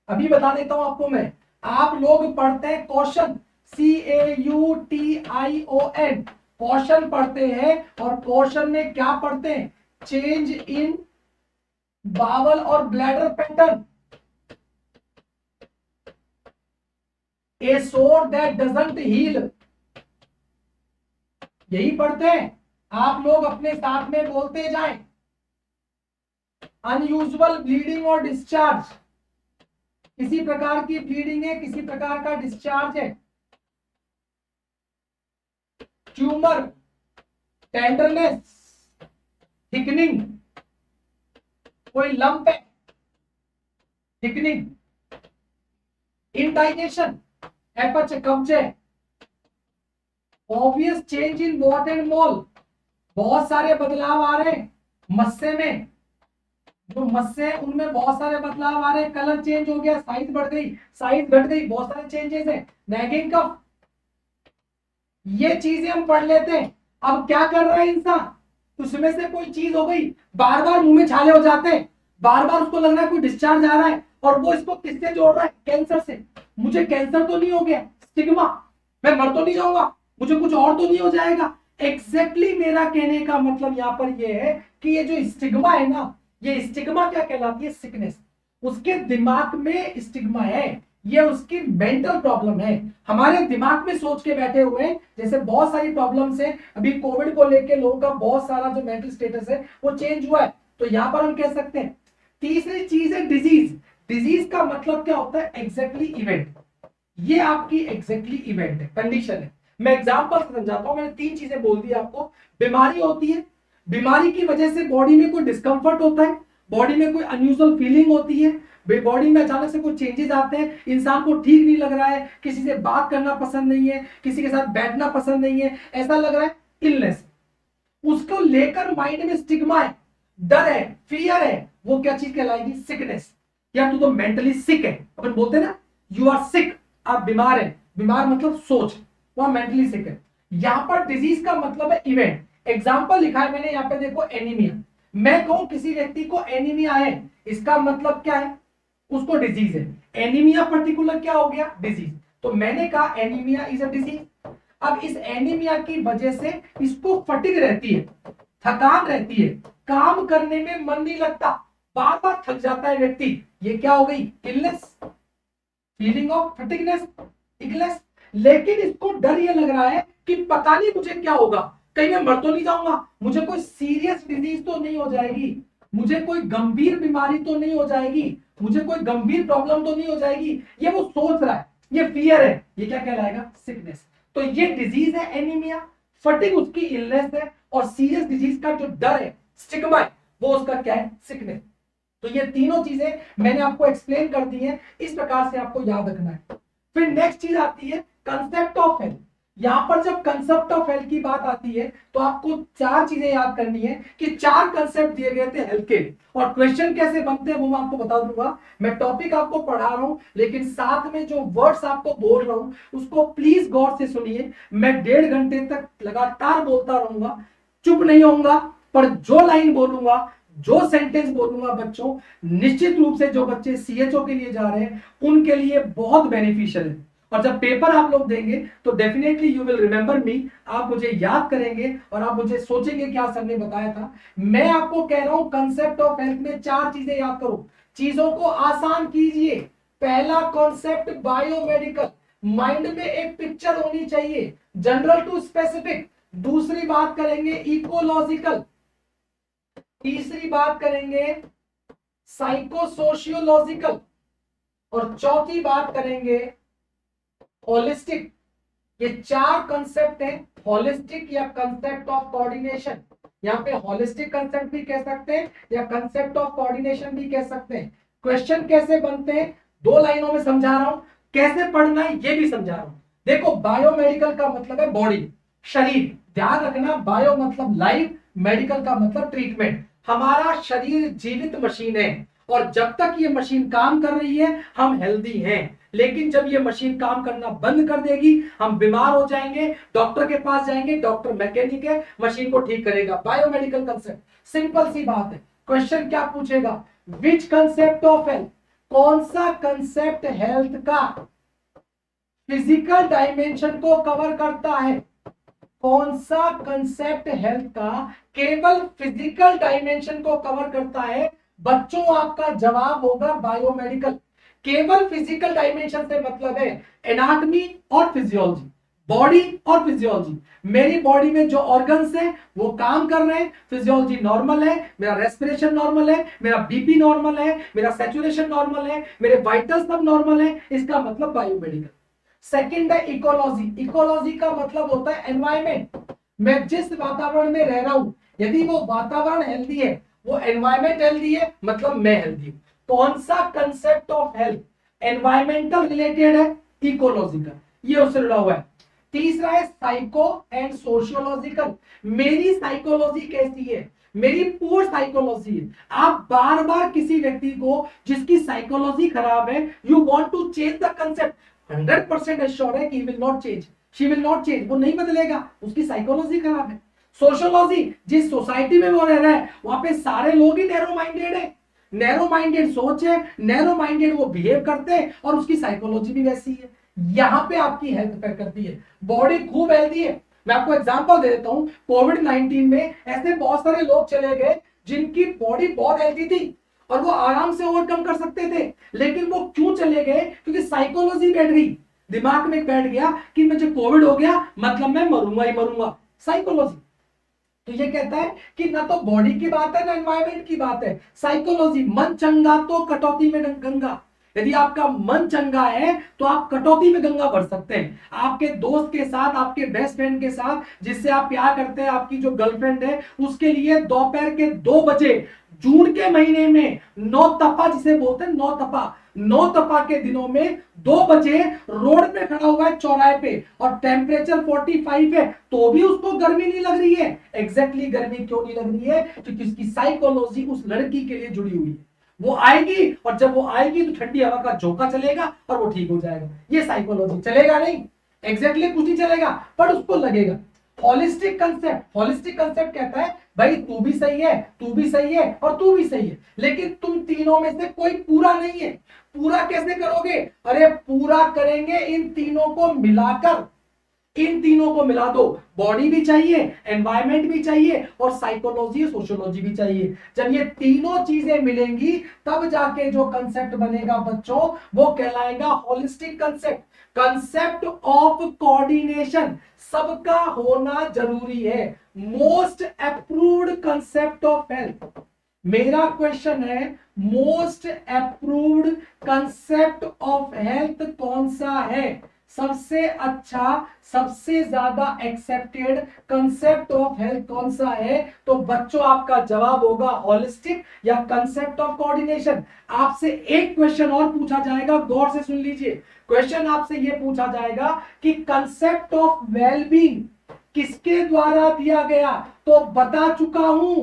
अभी बता देता हूं आपको मैं, आप लोग पढ़ते हैं क्वेश्चन, CAUTION, क्वेश्चन पढ़ते हैं, और क्वेश्चन में क्या पढ़ते हैं, चेंज इन बावल और ब्लैडर पैटर्न, ए सोर दैट डजंट हील, यही पढ़ते हैं। आप लोग अपने साथ में बोलते जाएं, अनयूजुअल ब्लीडिंग और डिस्चार्ज, किसी प्रकार की ब्लीडिंग है, किसी प्रकार का डिस्चार्ज है, ट्यूमर, टेंडरनेस, थिकनिंग, कोई लंप है, थिकनिंग, इंडाइजेशन, एपच कब्जे, obvious change in what and मोल, बहुत सारे बदलाव आ रहे हैं मस्से में, जो मस्से हैं उनमें बहुत सारे बदलाव आ रहे हैं, कलर चेंज हो गया, साइज बढ़ गई, साइज घट गई, बहुत सारे चेंजेस है, नैगिंग कफ, ये चीजें हम पढ़ लेते हैं। अब क्या कर रहा है इंसान, उसमें से कोई चीज हो गई, बार बार मुंह में छाले हो जाते हैं, बार बार उसको लग रहा है कोई डिस्चार्ज आ रहा है, और वो इसको किससे जोड़ रहा है, कैंसर से। मुझे कैंसर तो नहीं हो गया, स्टिग्मा, मैं मर तो नहीं जाऊंगा, मुझे कुछ और तो नहीं हो जाएगा। एग्जैक्टली मेरा कहने का मतलब यहाँ पर ये है कि ये जो स्टिग्मा है ना, ये स्टिग्मा क्या कहलाती है, सिकनेस। उसके दिमाग में स्टिग्मा है, ये उसकी मेंटल प्रॉब्लम है, हमारे दिमाग में सोच के बैठे हुए हैं। जैसे बहुत सारी प्रॉब्लम्स है, अभी कोविड को लेके लोगों का बहुत सारा जो मेंटल स्टेटस है वो चेंज हुआ है, तो यहां पर हम कह सकते हैं। तीसरी चीज है डिजीज। डिजीज का मतलब क्या होता है, एग्जैक्टली इवेंट, ये आपकी एग्जैक्टली इवेंट है, कंडीशन है। मैं एग्जांपल से समझाता हूं, मैंने 3 चीजें बोल दी आपको। बीमारी होती है, बीमारी की वजह से बॉडी में कोई डिस्कंफर्ट होता है, बॉडी में कोई अनयूजुअल फीलिंग होती है, बॉडी में अचानक से कोई चेंजेस आते हैं, इंसान को ठीक नहीं लग रहा है, किसी से बात करना पसंद नहीं है, किसी के साथ बैठना पसंद नहीं है, ऐसा लग रहा है, इलनेस। उसको लेकर माइंड में स्टिग्मा है, डर है, फियर है, वो क्या चीज कहलाएगी, सिकनेस। या तू तो मेंटली सिक है, अपन बोलते हैं ना, यू आर सिक, आप बीमार है, बीमार मतलब सोच, वह मेंटली सिक है। यहां पर डिजीज का मतलब है इवेंट। एग्जाम्पल लिखा है मैंने यहाँ पे, देखो एनीमिया, मैं कहूं किसी व्यक्ति को एनीमिया है, इसका मतलब क्या है, उसको डिजीज है। एनीमिया पर्टिकुलर क्या हो गया, डिजीज। तो मैंने कहा एनीमिया इज अ डिजीज। अब इस एनीमिया की वजह से इसको फटीग रहती है, थकान रहती है, काम करने में मन नहीं लगता, बार बार थक जाता है व्यक्ति, ये क्या हो गई, illness, feeling of fatigueness, illness. लेकिन इसको डर ये लग रहा है कि पता नहीं मुझे क्या होगा, कहीं मैं मर तो नहीं जाऊंगा, मुझे कोई सीरियस डिजीज तो नहीं हो जाएगी, मुझे कोई गंभीर बीमारी तो नहीं हो जाएगी, मुझे कोई गंभीर प्रॉब्लम तो नहीं हो जाएगी, ये वो सोच रहा है, ये फियर है, ये क्या कहलाएगा, सिकनेस। तो ये डिजीज है एनीमिया, फटिग उसकी इलनेस है, और सीरियस डिजीज का जो डर है, स्टिग्मा है, वो उसका क्या है, सिकनेस। तो ये तीनों चीजें मैंने आपको एक्सप्लेन कर दी है, इस प्रकार से आपको याद रखना है। फिर नेक्स्ट चीज आती है कंसेप्ट ऑफ हेल्थ। यहां पर जब कंसेप्ट ऑफ हेल्थ की बात आती है तो आपको 4 चीजें याद करनी है कि 4 कंसेप्ट दिए गए थे हेल्थ के, और क्वेश्चन कैसे बनते हैं वो मैं आपको बता दूंगा। मैं टॉपिक आपको पढ़ा रहा हूं, लेकिन साथ में जो वर्ड्स आपको बोल रहा हूं उसको प्लीज गौर से सुनिए। मैं 1.5 घंटे तक लगातार बोलता रहूंगा, चुप नहीं होऊंगा, पर जो लाइन बोलूंगा, जो सेंटेंस बोलूंगा बच्चों, निश्चित रूप से जो बच्चे सीएचओ के लिए जा रहे हैं उनके लिए बहुत बेनिफिशियल है। और जब पेपर आप लोग देंगे तो डेफिनेटली यू विल रिमेंबर मी, आप मुझे याद करेंगे और आप मुझे सोचेंगे क्या सर ने बताया था। मैं आपको कह रहा हूं कंसेप्ट ऑफ हेल्थ में 4 चीजें याद करो, चीजों को आसान कीजिए। पहला कॉन्सेप्ट बायोमेडिकल, माइंड में एक पिक्चर होनी चाहिए, जनरल टू स्पेसिफिक। दूसरी बात करेंगे इकोलॉजिकल, तीसरी बात करेंगे साइकोसोशियोलॉजिकल, और चौथी बात करेंगे होलिस्टिक। ये 4 कंसेप्ट हैं, होलिस्टिक या कंसेप्ट ऑफ कोऑर्डिनेशन। यहाँ पे होलिस्टिक कंसेप्ट भी कह सकते हैं या कंसेप्ट ऑफ कोऑर्डिनेशन भी कह सकते हैं। क्वेश्चन कैसे बनते हैं 2 लाइनों में समझा रहा हूं, कैसे पढ़ना है ये भी समझा रहा हूं। देखो बायोमेडिकल का मतलब है बॉडी, शरीर, ध्यान रखना, बायो मतलब लाइफ, मेडिकल का मतलब ट्रीटमेंट। हमारा शरीर जीवित मशीन है, और जब तक ये मशीन काम कर रही है हम हेल्दी हैं, लेकिन जब ये मशीन काम करना बंद कर देगी हम बीमार हो जाएंगे, डॉक्टर के पास जाएंगे, डॉक्टर मैकेनिक है, मशीन को ठीक करेगा। बायोमेडिकल कंसेप्ट, सिंपल सी बात है। क्वेश्चन क्या पूछेगा, विच कंसेप्ट ऑफ हेल्थ, कौन सा कंसेप्ट हेल्थ का फिजिकल डायमेंशन को कवर करता है, कौन सा कंसेप्ट हेल्थ का केवल फिजिकल डायमेंशन को कवर करता है। बच्चों आपका जवाब होगा बायोमेडिकल। केवल फिजिकल डायमेंशन से मतलब है एनाटॉमी और फिजियोलॉजी, बॉडी और फिजियोलॉजी। मेरी बॉडी में जो ऑर्गन्स हैं वो काम कर रहे हैं, फिजियोलॉजी नॉर्मल है, मेरा रेस्पिरेशन नॉर्मल है, मेरा बीपी नॉर्मल है, मेरा सैचुरेशन नॉर्मल है, मेरे वाइटल्स सब नॉर्मल है, इसका मतलब बायोमेडिकल। सेकंड है इकोलॉजी। इकोलॉजी का मतलब होता है एनवायरमेंट, मैं जिस वातावरण में रह रहा हूं, यदि वो वातावरण हेल्दी है, वो एनवायरमेंट हेल्दी है, मतलब मैं हेल्दी हूं। कौन सा concept of health environmental related है, इकोलॉजी का, ये उससे जुड़ा हुआ है। तीसरा है साइको एंड सोशियोलॉजिकल, मेरी साइकोलॉजी कैसी है, मेरी पूर साइकोलॉजी है। आप बार बार किसी व्यक्ति को जिसकी साइकोलॉजी खराब है, you want to change the concept, 100% assure है कि will not change, she will not change, वो नहीं बदलेगा, उसकी साइकोलॉजी खराब है। सोशियोलॉजी, जिस सोसाइटी में वो रह रहा है वहां पे सारे लोग ही नैरो माइंडेड है, नैरो माइंडेड सोच है, नैरो माइंडेड वो बिहेव करते हैं और उसकी साइकोलॉजी भी वैसी है। यहां पे आपकी हेल्थ इफेक्ट करती है। बॉडी खूब हेल्दी है, मैं आपको एग्जांपल दे देता हूं, कोविड-19 में ऐसे बहुत सारे लोग चले गए जिनकी बॉडी बहुत हेल्दी थी और वो आराम से ओवरकम कर सकते थे, लेकिन वो क्यों चले गए, क्योंकि साइकोलॉजी बैठ गई, दिमाग में बैठ गया कि मुझे कोविड हो गया मतलब मैं मरूंगा ही मरूंगा, साइकोलॉजी। तो ये कहता है कि ना तो बॉडी की बात है ना एनवायरमेंट की बात है, साइकोलॉजी। मन चंगा तो कटौती में गंगा, यदि आपका मन चंगा है तो आप कटौती में गंगा भर सकते हैं। आपके दोस्त के साथ, आपके बेस्ट फ्रेंड के साथ, जिससे आप प्यार करते हैं, आपकी जो गर्लफ्रेंड है, उसके लिए दोपहर के 2 बजे जून के महीने में नौतपा जिसे बोलते हैं, नौतपा के दिनों में 2 बजे रोड पे खड़ा हुआ है चौराहे पे और टेम्परेचर 45 है तो भी उसको गर्मी नहीं लग रही है। एग्जैक्टली गर्मी क्यों नहीं लग रही है, क्योंकि उसकी साइकोलॉजी उस लड़की के लिए जुड़ी हुई है। वो आएगी और जब वो आएगी तो ठंडी हवा का झोंका चलेगा और वो ठीक हो जाएगा। ये साइकोलॉजी, चलेगा नहीं, एग्जैक्टली कुछ नहीं चलेगा पर उसको लगेगा। होलिस्टिक कंसेप्ट कहता है भाई तू भी सही है, तू भी सही है और तू भी सही है, लेकिन तुम तीनों में से कोई पूरा नहीं है। पूरा कैसे करोगे, अरे पूरा करेंगे इन तीनों को मिलाकर, इन तीनों को मिला दो, बॉडी भी चाहिए, एनवायरमेंट भी चाहिए और साइकोलॉजी सोशियोलॉजी भी चाहिए। जब ये तीनों चीजें मिलेंगी तब जाके जो कंसेप्ट बनेगा बच्चों वो कहलाएगा holistic concept. Concept of coordination सबका होना जरूरी है, most approved concept of health. मेरा क्वेश्चन है most approved concept of health कौन सा है, सबसे अच्छा, सबसे ज्यादा एक्सेप्टेड कंसेप्ट ऑफ हेल्थ कौन सा है। तो बच्चों आपका जवाब होगा होलिस्टिक या कंसेप्ट ऑफ कोऑर्डिनेशन। आपसे एक क्वेश्चन और पूछा जाएगा, गौर से सुन लीजिए। क्वेश्चन आपसे यह पूछा जाएगा कि कंसेप्ट ऑफ वेलबींग किसके द्वारा दिया गया, तो बता चुका हूं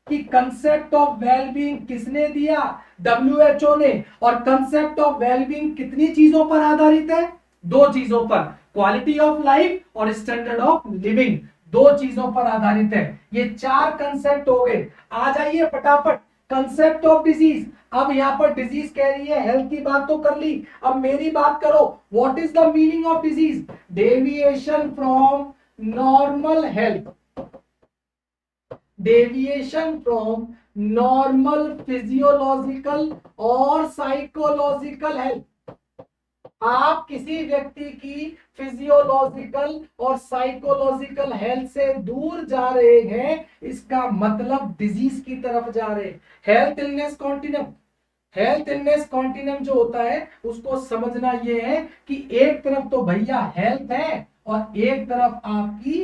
कि कंसेप्ट ऑफ वेलबींग किसने दिया, WHO ने। और कंसेप्ट ऑफ वेलबींग कितनी चीजों पर आधारित है, 2 चीजों पर, क्वालिटी ऑफ लाइफ और स्टैंडर्ड ऑफ लिविंग, 2 चीजों पर आधारित है। ये 4 कंसेप्ट हो गए। आ जाइए फटाफट, कंसेप्ट ऑफ डिजीज। अब यहां पर डिजीज कह रही है, हेल्थ की बात तो कर ली, अब मेरी बात करो, what is the meaning of disease, deviation from normal health, deviation from normal physiological और साइकोलॉजिकल हेल्थ। आप किसी व्यक्ति की फिजियोलॉजिकल और साइकोलॉजिकल हेल्थ से दूर जा रहे हैं, इसका मतलब डिजीज की तरफ जा रहे हैं। Health illness continuum, health illness continuum जो होता है उसको समझना यह है कि एक तरफ तो भैया हेल्थ है और एक तरफ आपकी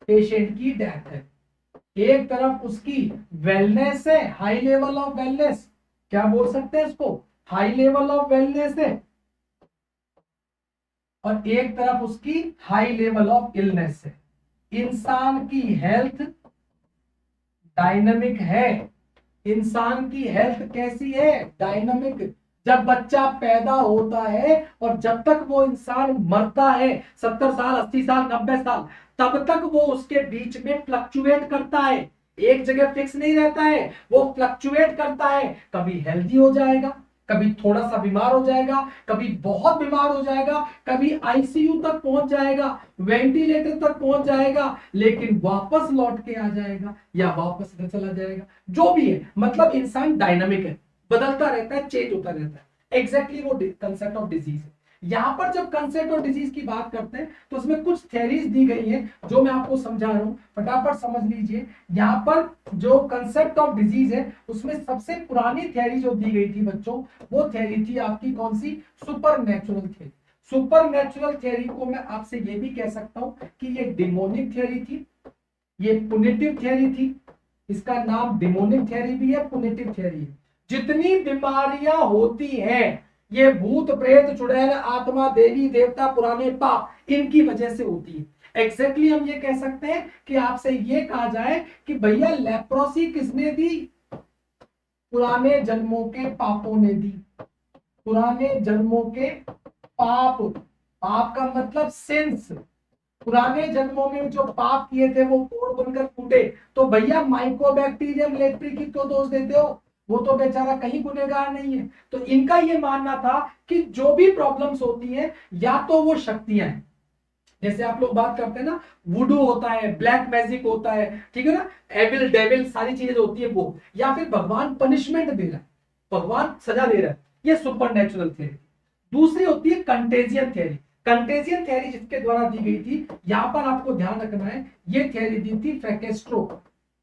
पेशेंट की डेथ है, एक तरफ उसकी वेलनेस है, हाई लेवल ऑफ वेलनेस, क्या बोल सकते हैं इसको, हाई लेवल ऑफ वेलनेस है, और एक तरफ उसकी हाई लेवल ऑफ इलनेस है। इंसान की हेल्थ डायनामिक है, इंसान की हेल्थ कैसी है, डायनामिक। जब बच्चा पैदा होता है और जब तक वो इंसान मरता है, 70 साल, 80 साल, 90 साल, तब तक वो उसके बीच में फ्लक्चुएट करता है, एक जगह फिक्स नहीं रहता है, वो फ्लक्चुएट करता है। कभी हेल्दी हो जाएगा, कभी थोड़ा सा बीमार हो जाएगा, कभी बहुत बीमार हो जाएगा, कभी आईसीयू तक पहुंच जाएगा, वेंटिलेटर तक पहुंच जाएगा, लेकिन वापस लौट के आ जाएगा या वापस इधर चला जाएगा। जो भी है, मतलब इंसान डायनामिक है, बदलता रहता है, चेंज होता रहता है। एग्जैक्टली वो कंसेप्ट ऑफ डिजीज है। यहां पर जब कंसेप्ट ऑफ डिजीज की बात करते हैं तो उसमें कुछ थ्योरीज दी गई है जो मैं आपको समझा रहा हूं, फटाफट समझ लीजिए। यहां पर जो कंसेप्ट ऑफ डिजीज है उसमें सबसे पुरानी थ्योरी जो दी गई थी बच्चों, वो थ्योरी थी आपकी कौन सी, supernatural theory. Supernatural theory को मैं आपसे ये भी कह सकता हूं कि ये डिमोनिक थ्योरी थी, ये पुनिटिव थ्योरी थी। इसका नाम डिमोनिक थ्योरी भी है, पुनिटिव थ्योरी है। जितनी बीमारियां होती हैं ये भूत प्रेत चुड़ैल आत्मा देवी देवता पुराने पाप इनकी वजह से होती है। एग्जैक्टली हम ये कह सकते हैं कि आपसे ये कहा जाए कि भैया लेप्रोसी किसने दी, पुराने जन्मों के पापों ने दी। पुराने जन्मों के पाप, पाप का मतलब सिंस, पुराने जन्मों में जो पाप किए थे वो कोड़ बनकर फूटे। तो भैया माइकोबैक्टीरियम लेप्री की क्यों दोष देते हो, वो तो बेचारा कहीं गुनहगार नहीं है। तो इनका ये मानना था कि जो भी प्रॉब्लम्स होती हैं या तो वो शक्तियां हैं, जैसे आप लोग बात करते हैं ना, वुडू होता है, ब्लैक मैजिक होता है, ठीक है ना, एविल डेविल सारी चीजें होती है वो, या फिर भगवान पनिशमेंट दे रहा है, भगवान सजा दे रहा है, ये सुपर नेचुरल थ्योरी। दूसरी होती है कंटेजियन थ्योरी। कंटेजियन थ्योरी जिसके द्वारा दी गई थी, यहां पर आपको ध्यान रखना है, ये थ्योरी दी थी फ्रैकेस्ट्रो।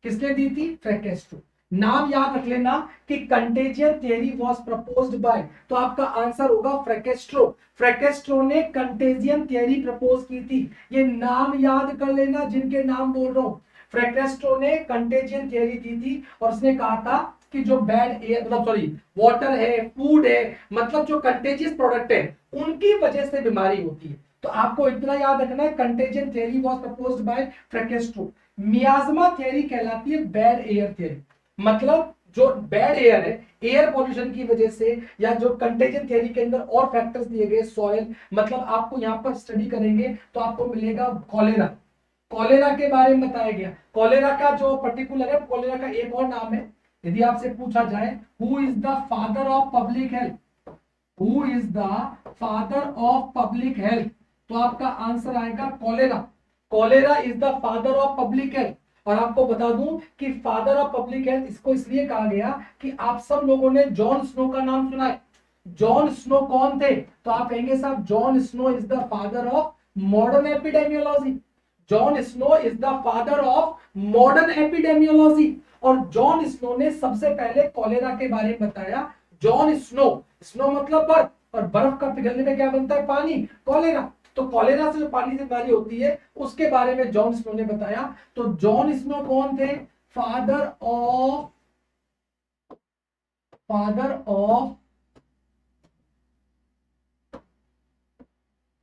किसने दी थी, फ्रैकेस्ट्रो। नाम याद रख लेना कि contagion theory was proposed bye, तो आपका आंसर होगा फ्रैकेस्ट्रो। फ्रैकेस्ट्रो ने कंटेजियन थ्योरी प्रपोज की थी। ये नाम याद कर लेना जिनके नाम बोल रहा हूं। फ्रैकेस्ट्रो ने कंटेजियन थ्योरी दी थी और उसने कहा था कि जो बैड एयर, मतलब सॉरी, वाटर है, फूड है, मतलब जो कंटेजियस प्रोडक्ट है उनकी वजह से बीमारी होती है। तो आपको इतना याद रखना है, contagion theory was proposed by Fracastoro. Miasma theory कहलाती है बैड एयर थ्योरी, मतलब जो बैड एयर है, एयर पॉल्यूशन की वजह से, या जो कंटेजियन थ्योरी के अंदर और फैक्टर्स दिए गए, सॉइल, मतलब आपको यहां पर स्टडी करेंगे तो आपको मिलेगा कॉलेरा। कॉलेरा के बारे में बताया गया। कॉलेरा का जो पर्टिकुलर है, कॉलेरा का एक और नाम है, यदि आपसे पूछा जाए who is the father of public health, who is the father of public health, तो आपका आंसर आएगा cholera. Cholera is the father of public health. और आपको बता दूं कि फादर ऑफ पब्लिक हेल्थ इसको इसलिए कहा गया कि आप सब लोगों ने जॉन स्नो का नाम सुना है। जॉन स्नो कौन थे, तो आप कहेंगे साहब Jon Snow is the father of modern epidemiology. Jon Snow is the father of modern epidemiology. और जॉन स्नो ने सबसे पहले कॉलेरा के बारे में बताया। जॉन स्नो, स्नो मतलब बर्फ, और बर्फ का पिघलने में क्या बनता है, पानी, कॉलेरा। तो कॉलेरा से जो पानी से बीमारी होती है उसके बारे में जॉन स्नो ने बताया। तो जॉन स्नो कौन थे, father of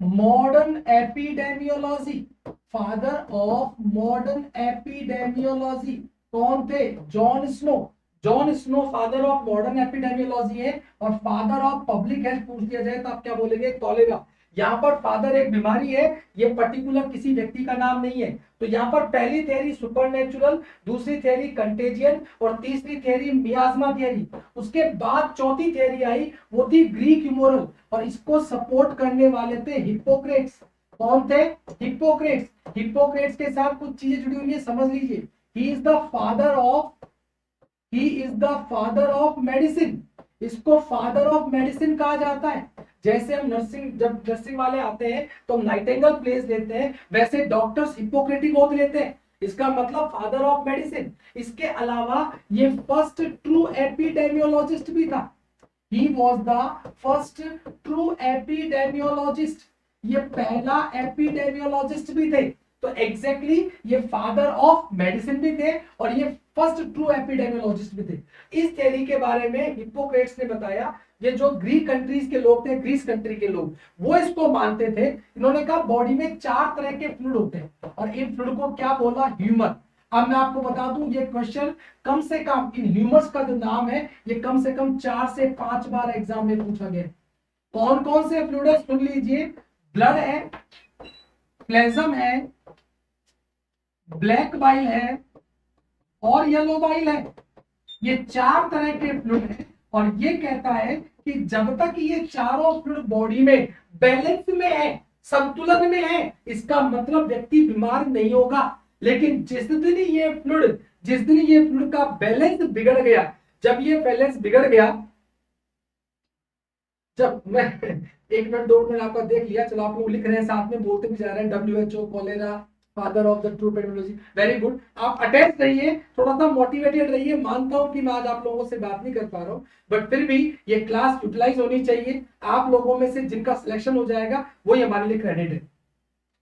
modern epidemiology, father of modern epidemiology कौन थे, Jon Snow. Jon Snow father of modern epidemiology है। और फादर ऑफ पब्लिक हेल्थ पूछ दिया जाए तो आप क्या बोलेंगे, कॉलेरा। यहाँ पर फादर एक बीमारी है, ये पर्टिकुलर किसी व्यक्ति का नाम नहीं है। तो यहाँ पर पहली थ्योरी सुपरनेचुरल, दूसरी थ्योरी कंटेजियन, और तीसरी थ्योरी मियाज्मा थ्योरी। उसके बाद चौथी थ्योरी आई, वो थी ग्रीक ह्यूमरल, और इसको सपोर्ट करने वाले थे हिप्पोक्रेट्स। कौन थे, हिप्पोक्रेट्स। हिप्पोक्रेट्स के साथ कुछ चीजें जुड़ी हुई है, समझ लीजिए। He is the father of medicine. इसको फादर ऑफ मेडिसिन कहा जाता है। जैसे हम नर्सिंग, जब नर्सिंग वाले आते हैं तो हम नाइटिंगेल प्लेस लेते हैं, वैसे डॉक्टर्स हिप्पोक्रेटिक ओथ लेते हैं। इसका मतलब फादर ऑफ मेडिसिन। इसके अलावा ये फर्स्ट ट्रू एपिडेमियोलॉजिस्ट भी था। He was the first true epidemiologist. ये पहला एपिडेमियोलॉजिस्ट भी थे। तो एग्जैक्टली ये फादर ऑफ मेडिसिन भी थे और ये फर्स्ट ट्रू एपिडेमियोलॉजिस्ट भी थे। इस थ्योरी के बारे में हिप्पोक्रेट्स ने बताया। ये जो ग्रीक कंट्रीज के लोग थे, ग्रीस कंट्री के लोग, वो इसको मानते थे। इन्होंने कहा बॉडी में 4 तरह के फ्लूइड होते हैं और इन फ्लूइड को क्या बोला, ह्यूमर। अब मैं आपको बता दूं ये क्वेश्चन कम से कम इन ह्यूमर्स का जो नाम है ये कम से कम 4 से 5 बार एग्जाम में पूछा गया। कौन कौन से फ्लूइड है सुन लीजिए, ब्लड है, प्लेज्म है, ब्लैक बाइल है और येलो बाइल है। ये 4 तरह के फ्लूइड है और ये कहता है कि जब तक ये चारों फ्लूइड बॉडी में बैलेंस में है, संतुलन में है, इसका मतलब व्यक्ति बीमार नहीं होगा। लेकिन जिस दिन ये फ्लूइड का बैलेंस बिगड़ गया, जब ये बैलेंस बिगड़ गया, जब मैं 1 मिनट 2 मिनट आपका देख लिया, चलो आप लोग लिख रहे हैं साथ में, बोलते भी जा रहे हैं WHO cholera father of the true pedology, very good. आप अटेंड रहिए, थोड़ा सा मोटिवेटेड रहिए। मानता हूं कि मैं आज आप लोगों से बात नहीं कर पा रहा हूं, बट फिर भी ये क्लास यूटिलाइज होनी चाहिए। आप लोगों में से जिनका सिलेक्शन हो जाएगा वो ही हमारे लिए क्रेडिट है।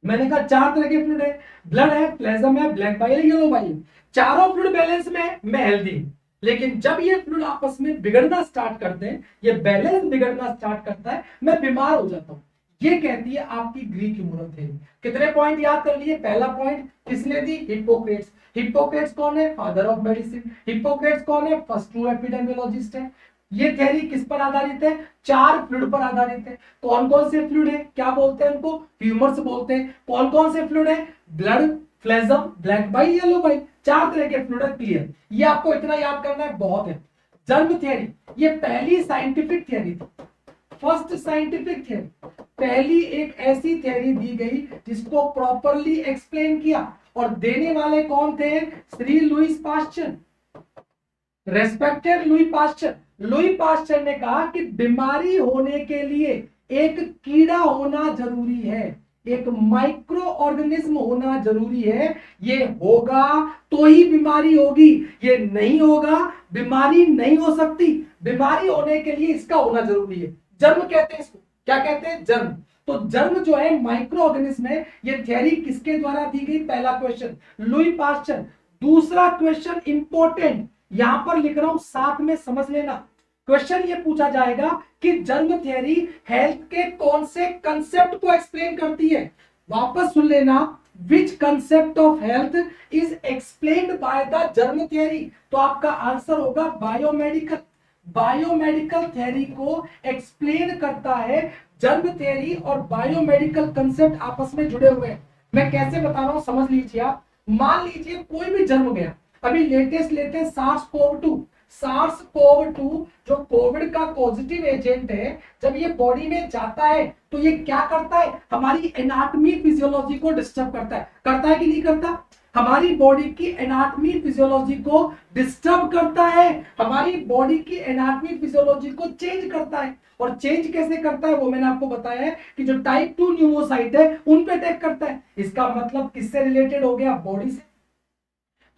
मैंने कहा 4 तरह के फ्लूइड है, ब्लड है, प्लेज्म है, ब्लैक बाइल है, येलो बाइल है। चारों फ्लूइड बैलेंस में, मैं हेल्दी हूं। लेकिन जब ये फ्लूइड आपस में बिगड़ना स्टार्ट करते हैं, ये बैलेंस बिगड़ना स्टार्ट करता है, मैं बीमार हो जाता हूं। ये कहती है आपकी ग्रीक ह्यूमरल थ्योरी। कितने पॉइंट याद कर लिए? पहला पॉइंट किसने दी? हिप्पोक्रेट्स। हिप्पोक्रेट्स कौन है? Father of medicine. हिप्पोक्रेट्स कौन है? फर्स्ट ट्रू एपिडेमियोलॉजिस्ट है। ये थ्योरी किस पर आधारित है? 4 फ्लूइड पर आधारित है। कौन कौन से फ्लूइड है? क्या बोलते हैं उनको? ह्यूमर्स बोलते हैं। कौन कौन से फ्लूइड है? Blood, phlegm, black bile, yellow bile. 4 तरह के फ्लूइड है। क्लियर? ये आपको इतना याद करना है, बहुत है। जर्म थ्योरी, ये पहली साइंटिफिक थ्योरी थी, फर्स्ट साइंटिफिक थ्योरी। पहली एक ऐसी थ्योरी दी गई जिसको प्रॉपरली एक्सप्लेन किया, और देने वाले कौन थे? Shri Lewis pasture, respected Louis Pasteur. Louis Pasteur ने कहा कि बीमारी होने के लिए एक कीड़ा होना जरूरी है, एक माइक्रो ऑर्गेनिज्म होना जरूरी है। ये होगा तो ही बीमारी होगी, ये नहीं होगा बीमारी नहीं हो सकती। बीमारी होने के लिए इसका होना जरूरी है। जर्म कहते हैं इसको, क्या कहते हैं? जर्म। तो जर्म जो है माइक्रो ऑर्गेनिज्म है। ये थ्योरी किसके द्वारा दी गई? पहला क्वेश्चन लुई पास्चर। दूसरा क्वेश्चन इंपॉर्टेंट, यहां पर लिख रहा हूं, साथ में समझ लेना। क्वेश्चन ये पूछा जाएगा कि जर्म थ्योरी हेल्थ के कौन से कंसेप्ट को एक्सप्लेन करती है? वापस सुन लेना, which concept of health is explained by the germ theory? तो आपका आंसर होगा बायोमेडिकल। बायोमेडिकल थ्योरी को एक्सप्लेन करता है जर्म थ्योरी, और बायोमेडिकल कंसेप्ट आपस में जुड़े हुए हैं। मैं कैसे बता रहा हूं समझ लीजिए आप। मान लीजिए कोई भी जर्म गया, अभी लेटेस्ट लेते हैं SARS-CoV-2। SARS-CoV-2 जो कोविड का पॉजिटिव एजेंट है, जब ये बॉडी में जाता है तो ये क्या करता है? हमारी एनाटॉमी फिजियोलॉजी को डिस्टर्ब करता है कि नहीं करता? हमारी बॉडी की एनाटॉमी फिजियोलॉजी को डिस्टर्ब करता है, हमारी बॉडी की एनाटॉमी फिजियोलॉजी को चेंज करता है। और चेंज कैसे करता है वो मैंने आपको बताया है कि जो टाइप 2 न्यूमोसाइट है उन पे अटैक करता है। इसका मतलब किससे रिलेटेड हो गया? बॉडी से।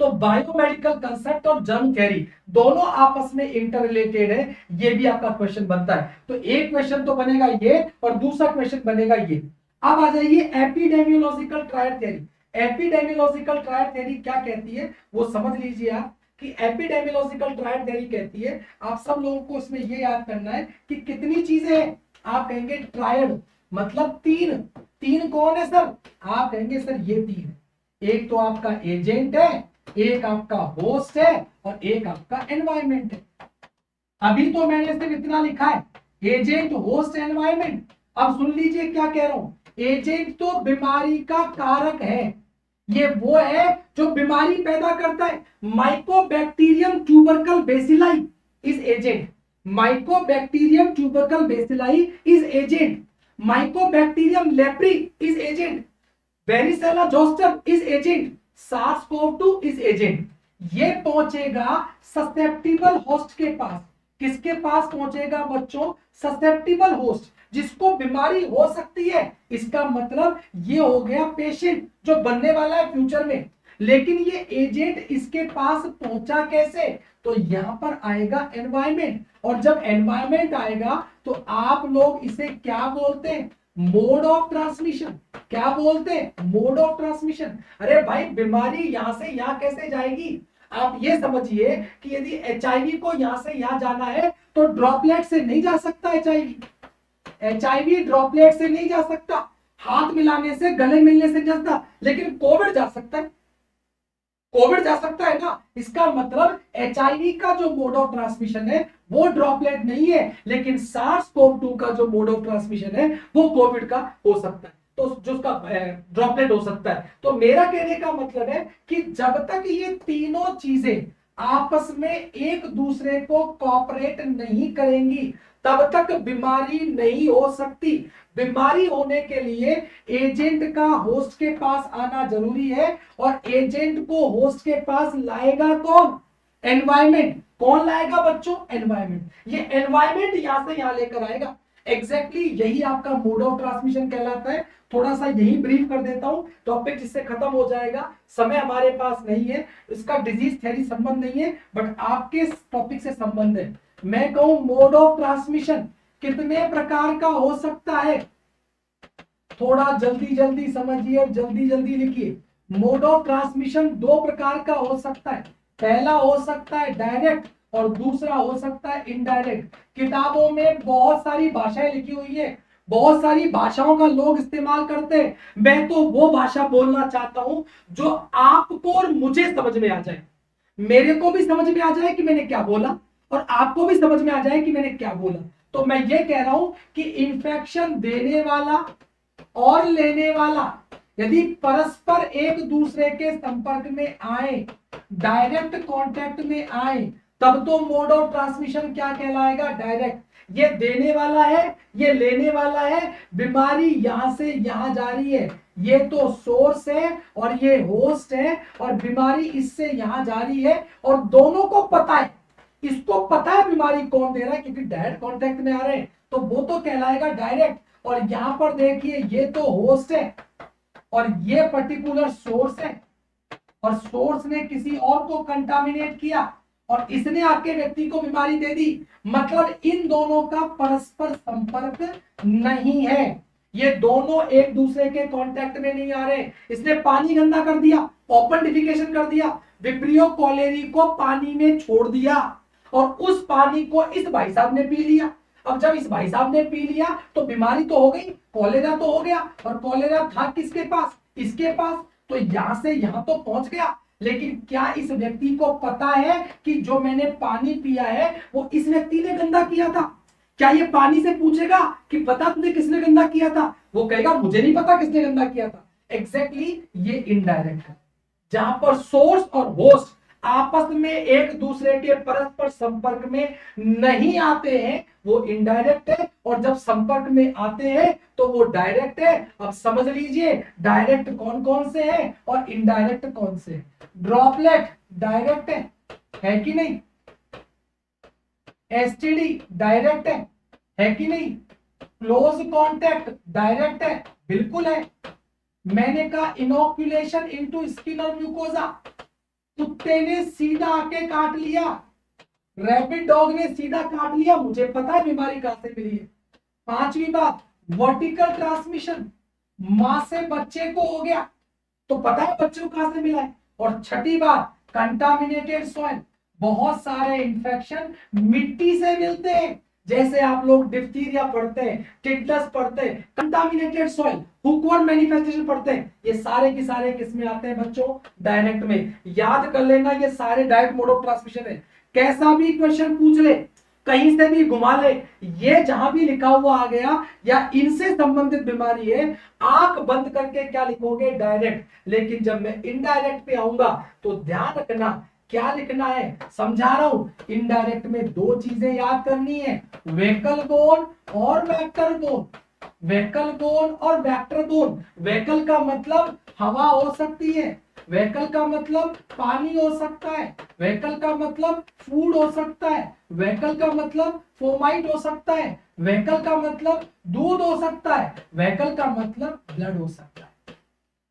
तो बायोमेडिकल कंसेप्ट और जर्म थ्योरी दोनों आपस में इंटर रिलेटेड है। ये भी आपका क्वेश्चन बनता है। तो एक क्वेश्चन तो बनेगा ये, और दूसरा क्वेश्चन बनेगा ये। अब आ जाइए epidemiological triad theory. Epidemiological triad theory क्या कहती है वो समझ लीजिए आप, कि एपिडेमियोलॉजिकल ट्रायड थ्योरी कहती है, आप सब लोगों को इसमें ये याद करना है कि कितनी चीजें हैं। आप कहेंगे ट्रायड मतलब 3। 3 कौन है सर? आप कहेंगे सर ये 3 है। एक तो आपका एजेंट है, एक आपका होस्ट है, और एक आपका एनवायरमेंट है। अभी तो मैंने सिर्फ इतना लिखा है, एजेंट, होस्ट, एनवायरमेंट। अब सुन लीजिए क्या कह रहा हूं। एजेंट तो बीमारी का कारक है, ये वो है जो बीमारी पैदा करता है। Mycobacterium tubercle bacilli is agent. Mycobacterium tubercle bacilli is agent. Mycobacterium leprae is agent. Varicella zoster is agent. SARS-CoV-2 is agent. ये पहुंचेगा ससेप्टिबल होस्ट के पास। किसके पास पहुंचेगा बच्चों? ससेप्टिबल होस्ट, जिसको बीमारी हो सकती है। इसका मतलब ये हो गया पेशेंट जो बनने वाला है फ्यूचर में। लेकिन ये एजेंट इसके पास पहुंचा कैसे? तो यहां पर आएगा एनवायरमेंट, और जब एनवायरमेंट आएगा तो आप लोग इसे क्या बोलते हैं? Mode of transmission. क्या बोलते हैं? Mode of transmission. अरे भाई बीमारी यहां से यहां कैसे जाएगी? आप ये समझिए कि यदि HIV को यहां से यहां जाना है तो ड्रॉपलेट से नहीं जा सकता। HIV ड्रॉपलेट से नहीं जा सकता, हाथ मिलाने से, गले मिलने से जाता, लेकिन कोविड जा सकता है। कोविड जा सकता है ना, इसका मतलब HIV का जो मोड ऑफ ट्रांसमिशन है वो ड्रॉपलेट नहीं है, लेकिन SARS-CoV-2 का जो मोड ऑफ ट्रांसमिशन है वो कोविड का हो सकता है, तो जो उसका ड्रॉपलेट हो सकता है। तो मेरा कहने का मतलब है कि जब तक ये तीनों चीजें आपस में एक दूसरे को कॉपरेट नहीं करेंगी तब तक बीमारी नहीं हो सकती। बीमारी होने के लिए एजेंट का होस्ट के पास आना जरूरी है, और एजेंट को होस्ट के पास लाएगा कौन? एनवायरमेंट। कौन लाएगा बच्चों? एनवायरमेंट। ये एनवायरमेंट यहां से यहां लेकर आएगा। एग्जैक्टली यही आपका मोड ऑफ ट्रांसमिशन कहलाता है। थोड़ा सा यही ब्रीफ कर देता हूं टॉपिक, जिससे खत्म हो जाएगा, समय हमारे पास नहीं है, इसका डिजीज थ्योरी संबंध नहीं है, बट आपके टॉपिक से संबंध है। मैं कहूं मोड ऑफ ट्रांसमिशन कितने प्रकार का हो सकता है? थोड़ा जल्दी जल्दी समझिए और जल्दी जल्दी लिखिए। मोड ऑफ ट्रांसमिशन दो प्रकार का हो सकता है। पहला हो सकता है डायरेक्ट और दूसरा हो सकता है इनडायरेक्ट। किताबों में बहुत सारी भाषाएं लिखी हुई है, बहुत सारी भाषाओं का लोग इस्तेमाल करते हैं। मैं तो वो भाषा बोलना चाहता हूं जो आपको और मुझे समझ में आ जाए, मेरे को भी समझ में आ जाए कि मैंने क्या बोला और आपको भी समझ में आ जाए कि मैंने क्या बोला। तो मैं ये कह रहा हूं कि इंफेक्शन देने वाला और लेने वाला यदि परस्पर एक दूसरे के संपर्क में आए, डायरेक्ट कांटेक्ट में आए, तब तो मोड ऑफ ट्रांसमिशन क्या कहलाएगा? डायरेक्ट। ये देने वाला है, ये लेने वाला है, बीमारी यहां से यहां जा रही है, ये तो सोर्स है और ये होस्ट है, और बीमारी इससे यहां जा रही है, और दोनों को पता है, इसको पता है बीमारी कौन दे रहा है, क्योंकि डायरेक्ट कांटेक्ट में आ रहे हैं, तो वो तो कहलाएगा डायरेक्ट। और यहां पर देखिए ये तो होस्ट है और ये पर्टिकुलर सोर्स है, और सोर्स ने किसी और को कंटामिनेट किया और इसने आपके व्यक्ति को बीमारी दे दी, मतलब इन दोनों का परस्पर संपर्क नहीं है, ये दोनों एक दूसरे के कांटेक्ट में नहीं आ रहे। इसने पानी गंदा कर दिया, ओपन डिफिकेशन कर दिया, विब्रियो कॉलेरी को पानी में छोड़ दिया, और उस पानी को इस भाई साहब ने पी लिया। अब जब इस भाई साहब ने पी लिया तो बीमारी तो हो गई, कॉलेरा तो हो गया, और कॉलेरा था किसके पास? इसके पास। तो यहां से यहां तो पहुंच गया, लेकिन क्या इस व्यक्ति को पता है कि जो मैंने पानी पिया है वो इस व्यक्ति ने गंदा किया था? क्या ये पानी से पूछेगा कि पता तुझे किसने गंदा किया था? वो कहेगा मुझे नहीं पता किसने गंदा किया था। एग्जैक्टली ये इनडायरेक्ट है, जहां पर सोर्स और होस्ट आपस में एक दूसरे के परस्पर संपर्क में नहीं आते हैं, वो इनडायरेक्ट है, और जब संपर्क में आते हैं तो वो डायरेक्ट है। अब समझ लीजिए डायरेक्ट कौन कौन से हैं और इनडायरेक्ट कौन से हैं। ड्रॉपलेट डायरेक्ट है कि नहीं? एसटीडी डायरेक्ट है कि नहीं? क्लोज कॉन्टैक्ट डायरेक्ट है, बिल्कुल है। मैंने कहा इनोक्यूलेशन इनटू स्किन और म्यूकोजा, कुत्ते ने सीधा आके काट लिया, रैबिट डॉग ने सीधा काट लिया, मुझे पता है बीमारी कहां से मिली है। पांचवी बात वर्टिकल ट्रांसमिशन, मां से बच्चे को हो गया तो पता है बच्चे को कहां से मिला है। और छठी बात कंटामिनेटेड सॉइल, बहुत सारे इंफेक्शन मिट्टी से मिलते हैं, जैसे आप लोग डिप्थीरिया पढ़ते हैं, टिटनस पढ़ते हैं, कंटामिनेटेड सॉइल, हुकवर्म मैनिफेस्टेशन पढ़ते हैं, ये सारे के सारे किस में आते हैं बच्चों? डायरेक्ट में। याद कर लेना ये सारे डायरेक्ट मोड ऑफ ट्रांसमिशन है। कैसा भी क्वेश्चन पूछ ले, कहीं से भी घुमा ले, ये जहां भी लिखा हुआ आ गया या इनसे संबंधित बीमारी है, आंख बंद करके क्या लिखोगे? डायरेक्ट। लेकिन जब मैं इनडायरेक्ट पे आऊंगा तो ध्यान रखना क्या लिखना है, समझा रहा हूं। इनडायरेक्ट में दो चीजें याद करनी है, वेकल बोन और वेक्टर बोन। वेकल बोन और वेक्टर बोन, वेकल का मतलब हवा हो सकती है, वेकल का मतलब पानी हो सकता है, वेकल का मतलब फूड हो सकता है, वेकल का मतलब फोमाइट हो सकता है, वेकल का मतलब दूध हो सकता है, वेकल का मतलब ब्लड हो सकता है।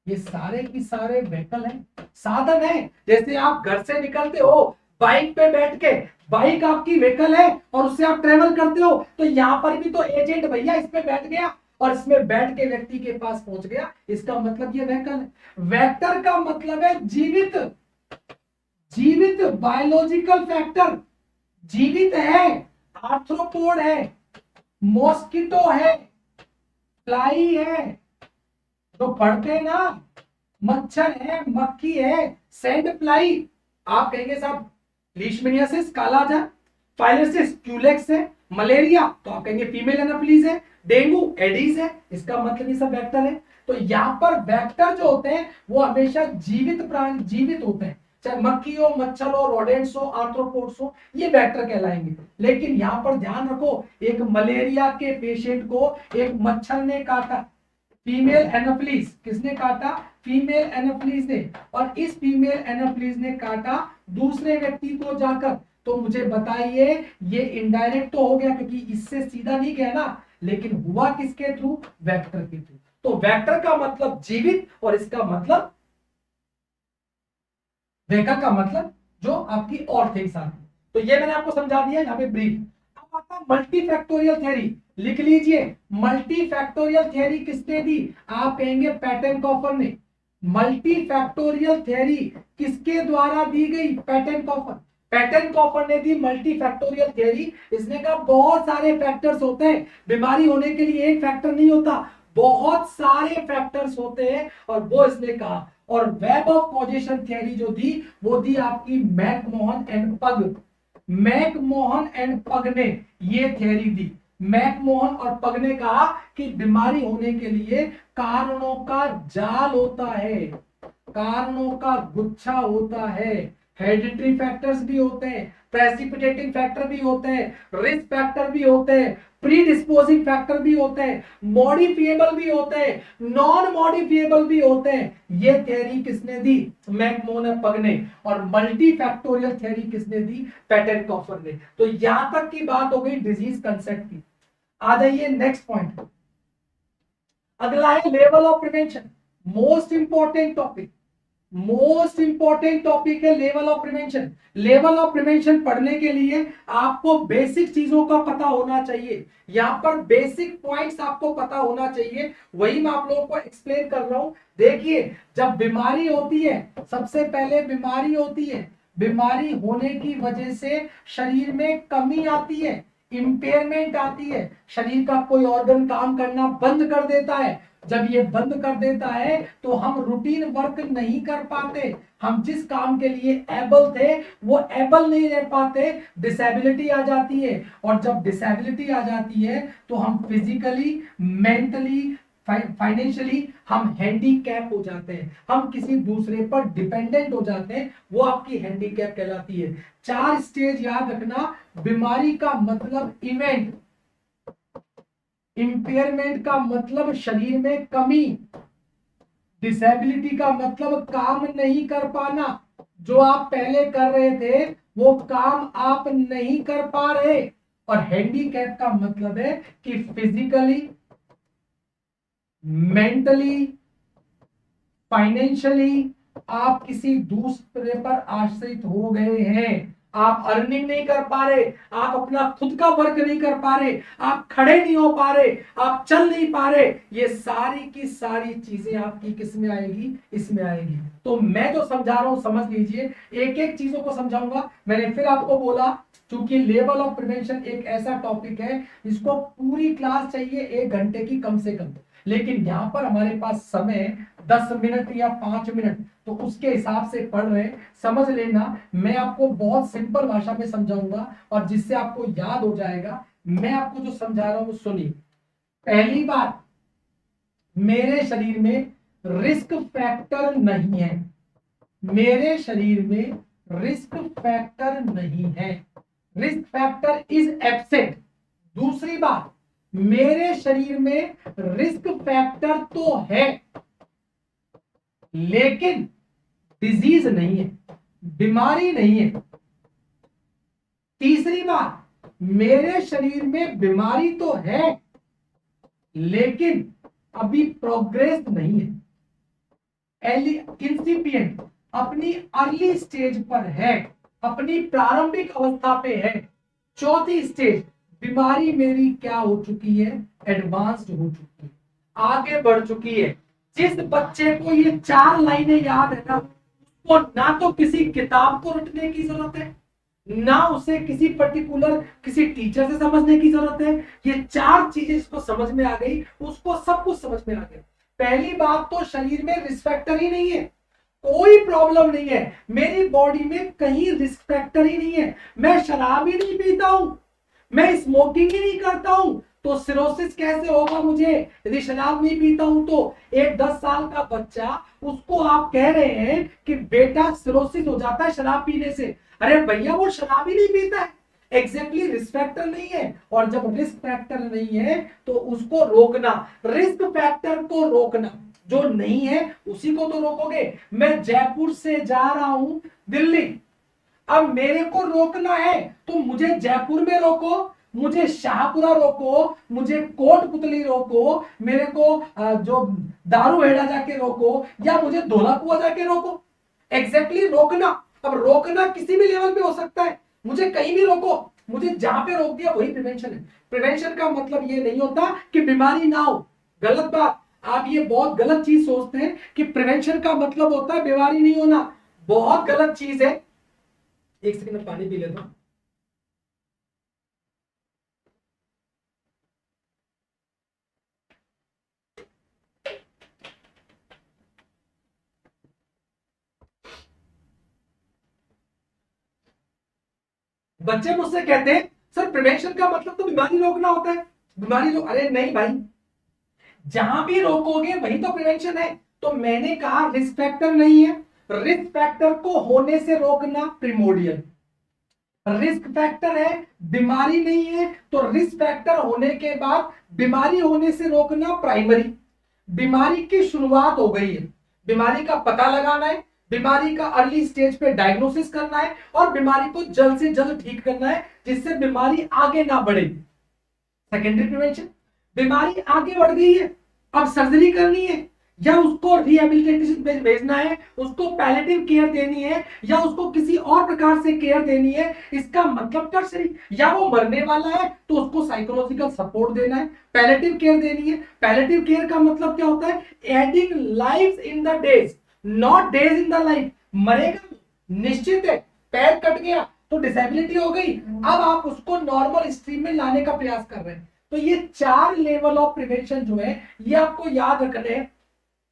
ये सारे की सारे व्हीकल हैं, साधन है। जैसे आप घर से निकलते हो बाइक पे बैठ के, बाइक आपकी व्हीकल है और उससे आप ट्रेवल करते हो, तो यहां पर भी तो एजेंट भैया इस पे बैठ गया और इसमें बैठ के व्यक्ति के पास पहुंच गया, इसका मतलब ये व्हीकल है। वेक्टर का मतलब है जीवित, जीवित बायोलॉजिकल फैक्टर, जीवित है, आर्थ्रोपोड है, मॉस्किटो है, फ्लाई है, तो पढ़ते ना मच्छर है, मक्खी है, सैंड फ्लाई, आप कहेंगे साहब लीशमनियासिस कालाजार, फाइलेरियासिस क्यूलेक्स है, मलेरिया तो आप कहेंगे फीमेल एनाफिलीज है, डेंगू एडीज है, इसका मतलब ये सब वेक्टर है। तो यहाँ पर वेक्टर जो होते हैं वो हमेशा जीवित प्राणी जीवित होते हैं, चाहे मक्खी हो, मच्छर हो, रोडेंट्स हो, आर्थ्रोपोड्स हो, ये वेक्टर कहलाएंगे। लेकिन यहाँ पर ध्यान रखो, एक मलेरिया के पेशेंट को एक मच्छर ने काटा, फीमेल एनाफिलीज, किसने काटा? फीमेल एनाफिलीज ने, और इस फीमेल एनाफिलीज ने काटा दूसरे व्यक्ति को जाकर, तो मुझे बताइए ये इनडायरेक्ट तो हो गया क्योंकि इससे सीधा नहीं गया ना, लेकिन हुआ किसके थ्रू? वेक्टर के थ्रू। तो वेक्टर का मतलब जीवित और इसका मतलब वेका का मतलब जो आपकी और थिंग्स आती। तो ये मैंने आपको समझा दिया यहाँ पे ब्रीफ। अब आता मल्टी फैक्टोरियल थ्योरी, लिख लीजिए मल्टी फैक्टोरियल थ्योरी किसने दी? आप कहेंगे पैटर्न कॉपर ने। मल्टी फैक्टोरियल थ्योरी किसके द्वारा दी गई? Pattern copper. पैटर्न कॉपर ने दी मल्टी फैक्टोरियल थ्योरी। इसने कहा बहुत सारे फैक्टर्स होते हैं, बीमारी होने के लिए एक फैक्टर नहीं होता, बहुत सारे फैक्टर्स होते हैं, और वो इसने कहा। और वेब ऑफ कॉजेशन थ्योरी जो दी वो दी आपकी मैकमोहन एंड पग। मैकमोहन एंड पग ने ये थ्योरी दी। मैकमोहन और पग ने कहा कि बीमारी होने के लिए कारणों का जाल होता है, कारणों का गुच्छा होता है, हेरिडिटरी फैक्टर्स भी होते हैं, प्रेसिपिटेटिंग फैक्टर भी होते हैं, रिस्क फैक्टर भी होते हैं, प्रीडिस्पोजिंग फैक्टर भी होते हैं, मॉडिफिएबल भी होते हैं, नॉन मॉडिफिएबल भी होते हैं। ये थ्योरी किसने दी? मैकमोहन और पग ने। और मल्टी फैक्टोरियल थ्योरी किसने दी? पैटर्न कॉपर ने। तो यहां तक की बात हो गई डिजीज कंसेप्ट की। आ जाइए नेक्स्ट पॉइंट। अगला है level of prevention, most important topic. Most important topic है level of prevention. Level of prevention पढ़ने के लिए आपको बेसिक चीजों का पता होना चाहिए, यहां पर बेसिक पॉइंट्स आपको पता होना चाहिए, वही मैं आप लोगों को एक्सप्लेन कर रहा हूं। देखिए जब बीमारी होती है, सबसे पहले बीमारी होती है, बीमारी होने की वजह से शरीर में कमी आती है, इंपेयरमेंट आती है, शरीर का कोई ऑर्गन काम करना बंद कर देता है। जब ये बंद कर देता है तो हम रूटीन वर्क नहीं कर पाते, हम जिस काम के लिए एबल थे वो एबल नहीं रह पाते, डिसेबिलिटी आ जाती है। और जब डिसेबिलिटी आ जाती है तो हम फिजिकली, मेंटली, फाइनेंशियली हम हैंडीकैप हो जाते हैं, हम किसी दूसरे पर डिपेंडेंट हो जाते हैं, वो आपकी हैंडीकैप कहलाती है। 4 स्टेज याद रखना। बीमारी का मतलब इवेंट, इंपेयरमेंट का मतलब शरीर में कमी, डिसेबिलिटी का मतलब काम नहीं कर पाना, जो आप पहले कर रहे थे वो काम आप नहीं कर पा रहे। और हैंडीकैप का मतलब है कि फिजिकली, मेंटली, फाइनेंशियली आप किसी दूसरे पर आश्रित हो गए हैं, आप अर्निंग नहीं कर पा रहे, आप अपना खुद का वर्क नहीं कर पा रहे, आप खड़े नहीं हो पा रहे, आप चल नहीं पा रहे। ये सारी की सारी चीजें आपकी किस में आएगी? इसमें आएगी। तो मैं जो समझा रहा हूं समझ लीजिए, एक एक चीजों को समझाऊंगा। मैंने फिर आपको बोला क्योंकि लेवल ऑफ प्रिवेंशन एक ऐसा टॉपिक है जिसको पूरी क्लास चाहिए 1 घंटे की कम से कम, लेकिन यहां पर हमारे पास समय 10 मिनट या 5 मिनट, तो उसके हिसाब से पढ़ रहे, समझ लेना। मैं आपको बहुत सिंपल भाषा में समझाऊंगा और जिससे आपको याद हो जाएगा। मैं आपको जो समझा रहा हूं वो सुनिए। पहली बात, मेरे शरीर में रिस्क फैक्टर नहीं है, मेरे शरीर में रिस्क फैक्टर नहीं है, रिस्क फैक्टर इज एब्सेंट। दूसरी बात, मेरे शरीर में रिस्क फैक्टर तो है लेकिन डिजीज नहीं है, बीमारी नहीं है। तीसरी बात, मेरे शरीर में बीमारी तो है लेकिन अभी प्रोग्रेस नहीं है, इंसिपिएंट, अपनी अर्ली स्टेज पर है, अपनी प्रारंभिक अवस्था पे है। चौथी स्टेज, बीमारी मेरी क्या हो चुकी है? एडवांस्ड हो चुकी है, आगे बढ़ चुकी है। जिस बच्चे को ये 4 लाइनें याद है ना, वो ना तो किसी किताब को रटने की जरूरत है, ना उसे किसी पर्टिकुलर किसी टीचर से समझने की जरूरत है। ये 4 चीजें जिसको समझ में आ गई उसको सब कुछ समझ में आ गया। पहली बात तो शरीर में रिस्क फैक्टर ही नहीं है, कोई प्रॉब्लम नहीं है, मेरी बॉडी में कहीं रिस्क फैक्टर ही नहीं है, मैं शराब ही नहीं पीता हूं, मैं स्मोकिंग ही नहीं करता हूं, तो सिरोसिस कैसे होगा मुझे यदि शराब नहीं पीता हूं तो? एक 10 साल का बच्चा, उसको आप कह रहे हैं कि बेटा सिरोसिस हो जाता है शराब पीने से, अरे भैया वो शराब ही नहीं पीता है, एग्जैक्टली रिस्क फैक्टर नहीं है। और जब रिस्क फैक्टर नहीं है तो उसको रोकना, रिस्क फैक्टर को रोकना, जो नहीं है उसी को तो रोकोगे। मैं जयपुर से जा रहा हूं दिल्ली, अब मेरे को रोकना है तो मुझे जयपुर में रोको, मुझे शाहपुरा रोको, मुझे कोटपुतली रोको, मेरे को जो दारूहेड़ा जाके रोको, या मुझे धौलाकुआं जाके रोको, एग्जैक्टली रोकना। अब रोकना किसी भी लेवल पे हो सकता है, मुझे कहीं भी रोको, मुझे जहां पे रोक दिया वही प्रिवेंशन है। प्रिवेंशन का मतलब ये नहीं होता कि बीमारी ना हो, गलत बात, आप ये बहुत गलत चीज सोचते हैं कि प्रिवेंशन का मतलब होता है बीमारी नहीं होना, बहुत गलत चीज है। एक सेकंड में पानी पी लेता हूं। बच्चे मुझसे कहते हैं सर प्रिवेंशन का मतलब तो बीमारी रोकना होता है, बीमारी रोक, अरे नहीं भाई, जहां भी रोकोगे वही तो प्रिवेंशन है। तो मैंने कहा रिस्क फैक्टर नहीं है, रिस्क फैक्टर को होने से रोकना प्रिमोडियल, रिस्क फैक्टर है, बीमारी नहीं है, तो रिस्क फैक्टर होने के बाद बीमारी होने से रोकना प्राइमरी। बीमारी की शुरुआत हो गई है, बीमारी का पता लगाना है, बीमारी का अर्ली स्टेज पे डायग्नोसिस करना है और बीमारी को जल्द से जल्द ठीक करना है जिससे बीमारी आगे ना बढ़े। सेकेंडरी प्रिवेंशन, बीमारी आगे बढ़ गई है, अब सर्जरी करनी है या उसको रिहेबिलिटेशन भेजना है, उसको पैलेटिव केयर देनी है या उसको किसी और प्रकार से केयर देनी है, इसका मतलब टर्शरी, या वो मरने वाला है तो उसको साइकोलॉजिकल सपोर्ट देना है, पैलेटिव केयर देनी है। पैलेटिव केयर का मतलब क्या होता है? Adding life in the days, not days in the life. मरेगा निश्चित है, पैर कट गया तो डिसेबिलिटी हो गई, अब आप उसको नॉर्मल स्ट्रीम में लाने का प्रयास कर रहे हैं। तो ये 4 लेवल ऑफ प्रिवेंशन जो है ये आपको याद रखने हैं।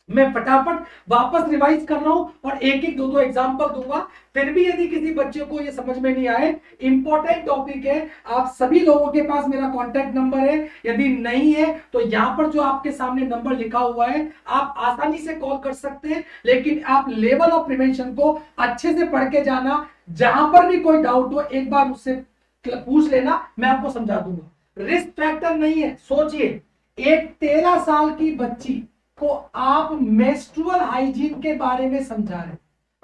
मैं फटाफट वापस रिवाइज कर रहा हूं और एक एक दो दो एग्जांपल दूंगा, फिर भी यदि किसी बच्चे को ये समझ में नहीं आए, इंपॉर्टेंट टॉपिक है, आप सभी लोगों के पास मेरा कांटेक्ट नंबर है, यदि नहीं है तो यहां पर जो आपके सामने नंबर लिखा हुआ है आप आसानी से कॉल कर सकते हैं। लेकिन आप लेवल ऑफ प्रिवेंशन को अच्छे से पढ़ के जाना, जहां पर भी कोई डाउट हो एक बार मुझसे पूछ लेना, मैं आपको समझा दूंगा। रिस्क फैक्टर नहीं है, सोचिए एक 13 साल की बच्ची को आप मेंस्ट्रुअल हाइजीन के बारे में समझा रहे,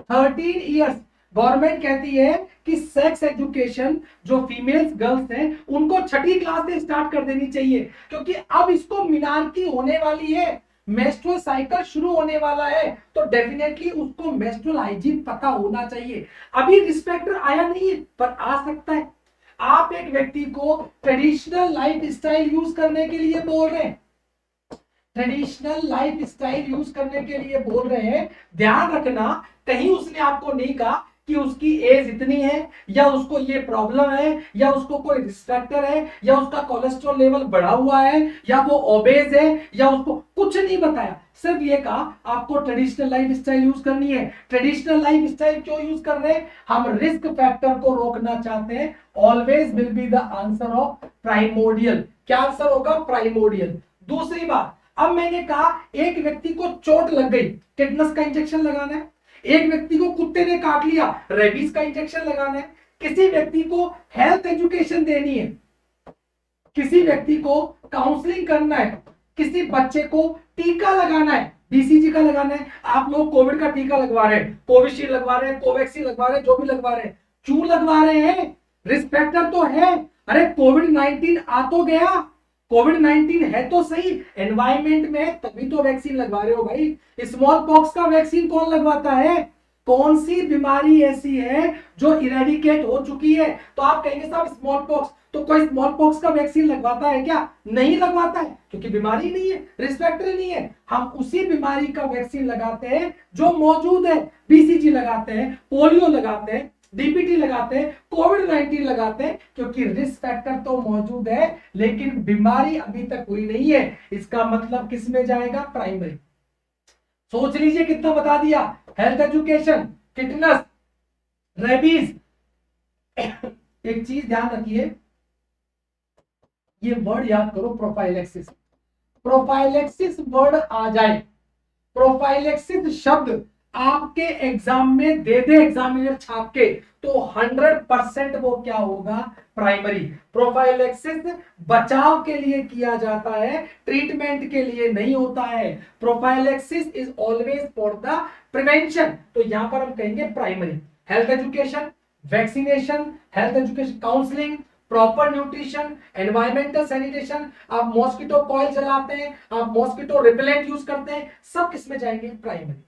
13 इयर्स, गवर्नमेंट कहती है कि सेक्स एजुकेशन जो फीमेल्स गर्ल्स हैं उनको 6ठी क्लास से स्टार्ट कर देनी चाहिए, क्योंकि अब इसको मिनार्की होने वाली है, मेंस्ट्रुअल साइकिल शुरू होने वाला है, तो डेफिनेटली उसको मेंस्ट्रुअल हाइजीन पता होना चाहिए। अभी रिस्पेक्टर आया नहीं है पर आ सकता है। आप एक व्यक्ति को ट्रेडिशनल लाइफ स्टाइल यूज करने के लिए बोल रहे हैं, ट्रेडिशनल लाइफ स्टाइल यूज करने के लिए बोल रहे हैं, ध्यान रखना कहीं उसने आपको नहीं कहा कि उसकी एज इतनी है या उसको ये प्रॉब्लम है या उसको कोई रिस्क फैक्टर है या उसका कोलेस्ट्रॉल लेवल बढ़ा हुआ है या वो ओबेज है, या उसको कुछ नहीं बताया, सिर्फ ये कहा आपको ट्रेडिशनल लाइफ स्टाइल यूज करनी है। ट्रेडिशनल लाइफ स्टाइल क्यों यूज कर रहे हैं? हम रिस्क फैक्टर को रोकना चाहते हैं। Always will be the answer of primordial. क्या आंसर होगा? प्राइमोडियल। दूसरी बात, अब मैंने कहा एक व्यक्ति को चोट लग गई, टेटनस का इंजेक्शन लगाना है, एक व्यक्ति को कुत्ते ने काट लिया, रेबीज का इंजेक्शन लगाना है, किसी व्यक्ति को हेल्थ एजुकेशन देनी है, किसी व्यक्ति को काउंसलिंग करना है, किसी बच्चे को टीका लगाना है, बीसीजी का लगाना है। आप लोग कोविड का टीका लगवा रहे हैं, कोविशील्ड लगवा रहे हैं, कोवैक्सीन लगवा रहे हैं, जो भी लगवा रहे हैं, क्यों लगवा रहे हैं? रिस्क फैक्टर तो है, अरे कोविड-19 आ तो गया, कोविड-19 है तो सही, एनवायरमेंट में तभी तो वैक्सीन लगवा रहे हो भाई। स्मॉल पॉक्स का वैक्सीन कौन लगवाता है? कौन सी बीमारी ऐसी है जो इरेडिकेट हो चुकी है? तो आप कहेंगे साहब स्मॉल पॉक्स, तो कोई स्मॉल पॉक्स का वैक्सीन लगवाता है क्या? नहीं लगवाता है, क्योंकि बीमारी नहीं है, रिस्क फैक्टर नहीं है। हम उसी बीमारी का वैक्सीन लगाते हैं जो मौजूद है, बीसीजी लगाते हैं, पोलियो लगाते हैं, डीपीटी लगाते हैं, कोविड-19 लगाते हैं, क्योंकि रिस्क फैक्टर तो मौजूद है लेकिन बीमारी अभी तक हुई नहीं है। इसका मतलब किस में जाएगा? प्राइमरी। सोच लीजिए कितना बता दिया। Health education, tetanus, rabies. एक चीज ध्यान रखिए, ये वर्ड याद करो, प्रोफाइलेक्सिस। प्रोफाइलेक्सिस वर्ड आ जाए, प्रोफाइलेक्सिस शब्द आपके एग्जाम में दे दे एग्जामिनर छाप के, तो 100% वो क्या होगा, प्राइमरी। प्रोफाइलेक्सिस बचाव के लिए किया जाता है, ट्रीटमेंट के लिए नहीं होता है। Prophylaxis is always for the prevention, तो यहां पर हम कहेंगे primary. Health education, vaccination, health education, counselling, proper nutrition, environmental sanitation, आप मॉस्किटो कॉइल जलाते हैं, आप मॉस्किटो रिपेलेंट यूज करते हैं, सब किसमें जाएंगे, प्राइमरी।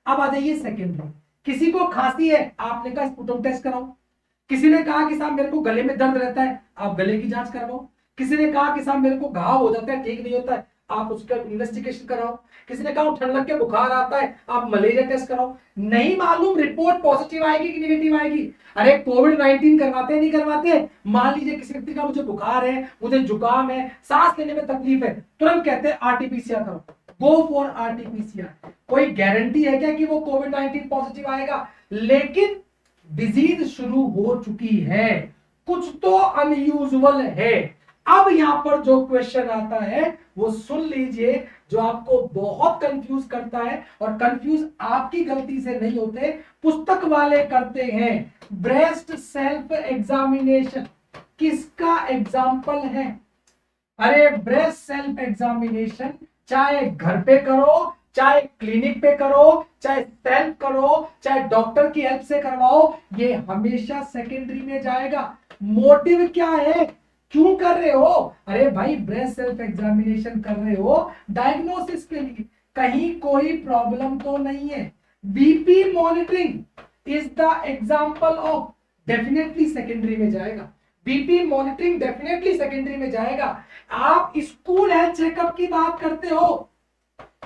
अब आ जाइए सेकेंडरी। किसी को खांसी है, आपने कहा स्पुटम टेस्ट कराओ। किसी ने कहा कि साहब मेरे को गले में दर्द रहता है, आप गले की जांच करवाओ। किसी ने कहा कि साहब मेरे को घाव हो जाता है, ठीक नहीं होता है, आप उसका इन्वेस्टिगेशन कराओ। किसी ने कहा ठंड लग के बुखार आता है, आप मलेरिया टेस्ट कराओ। नहीं मालूम रिपोर्ट पॉजिटिव आएगी कि नेगेटिव आएगी, अरे कोविड-19 करवाते नहीं करवाते। मान लीजिए किसी व्यक्ति का मुझे बुखार है, मुझे जुकाम है, सांस लेने में तकलीफ है, तुरंत कहते हैं आरटीपीसीआर करो, गो फॉर आरटीपीसीआर। कोई गारंटी है क्या कि वो कोविड-19 पॉजिटिव आएगा? लेकिन डिजीज शुरू हो चुकी है, कुछ तो अनयूजुअल है। अब यहां पर जो क्वेश्चन आता है वो सुन लीजिए, जो आपको बहुत कंफ्यूज करता है, और कंफ्यूज आपकी गलती से नहीं होते, पुस्तक वाले करते हैं। ब्रेस्ट सेल्फ एग्जामिनेशन किसका एग्जाम्पल है? अरे ब्रेस्ट सेल्फ एग्जामिनेशन चाहे घर पे करो, चाहे क्लिनिक पे करो, चाहे सेल्फ करो, चाहे डॉक्टर की हेल्प से करवाओ, ये हमेशा सेकेंडरी में जाएगा। मोटिव क्या है, क्यों कर रहे हो? अरे भाई ब्रेस्ट सेल्फ एग्जामिनेशन कर रहे हो डायग्नोसिस के लिए, कहीं कोई प्रॉब्लम तो नहीं है। BP monitoring is the example of, definitely secondary में जाएगा। बीपी मॉनिटरिंग डेफिनेटली सेकेंडरी में जाएगा। आप स्कूल हेल्थ चेकअप की बात करते हो,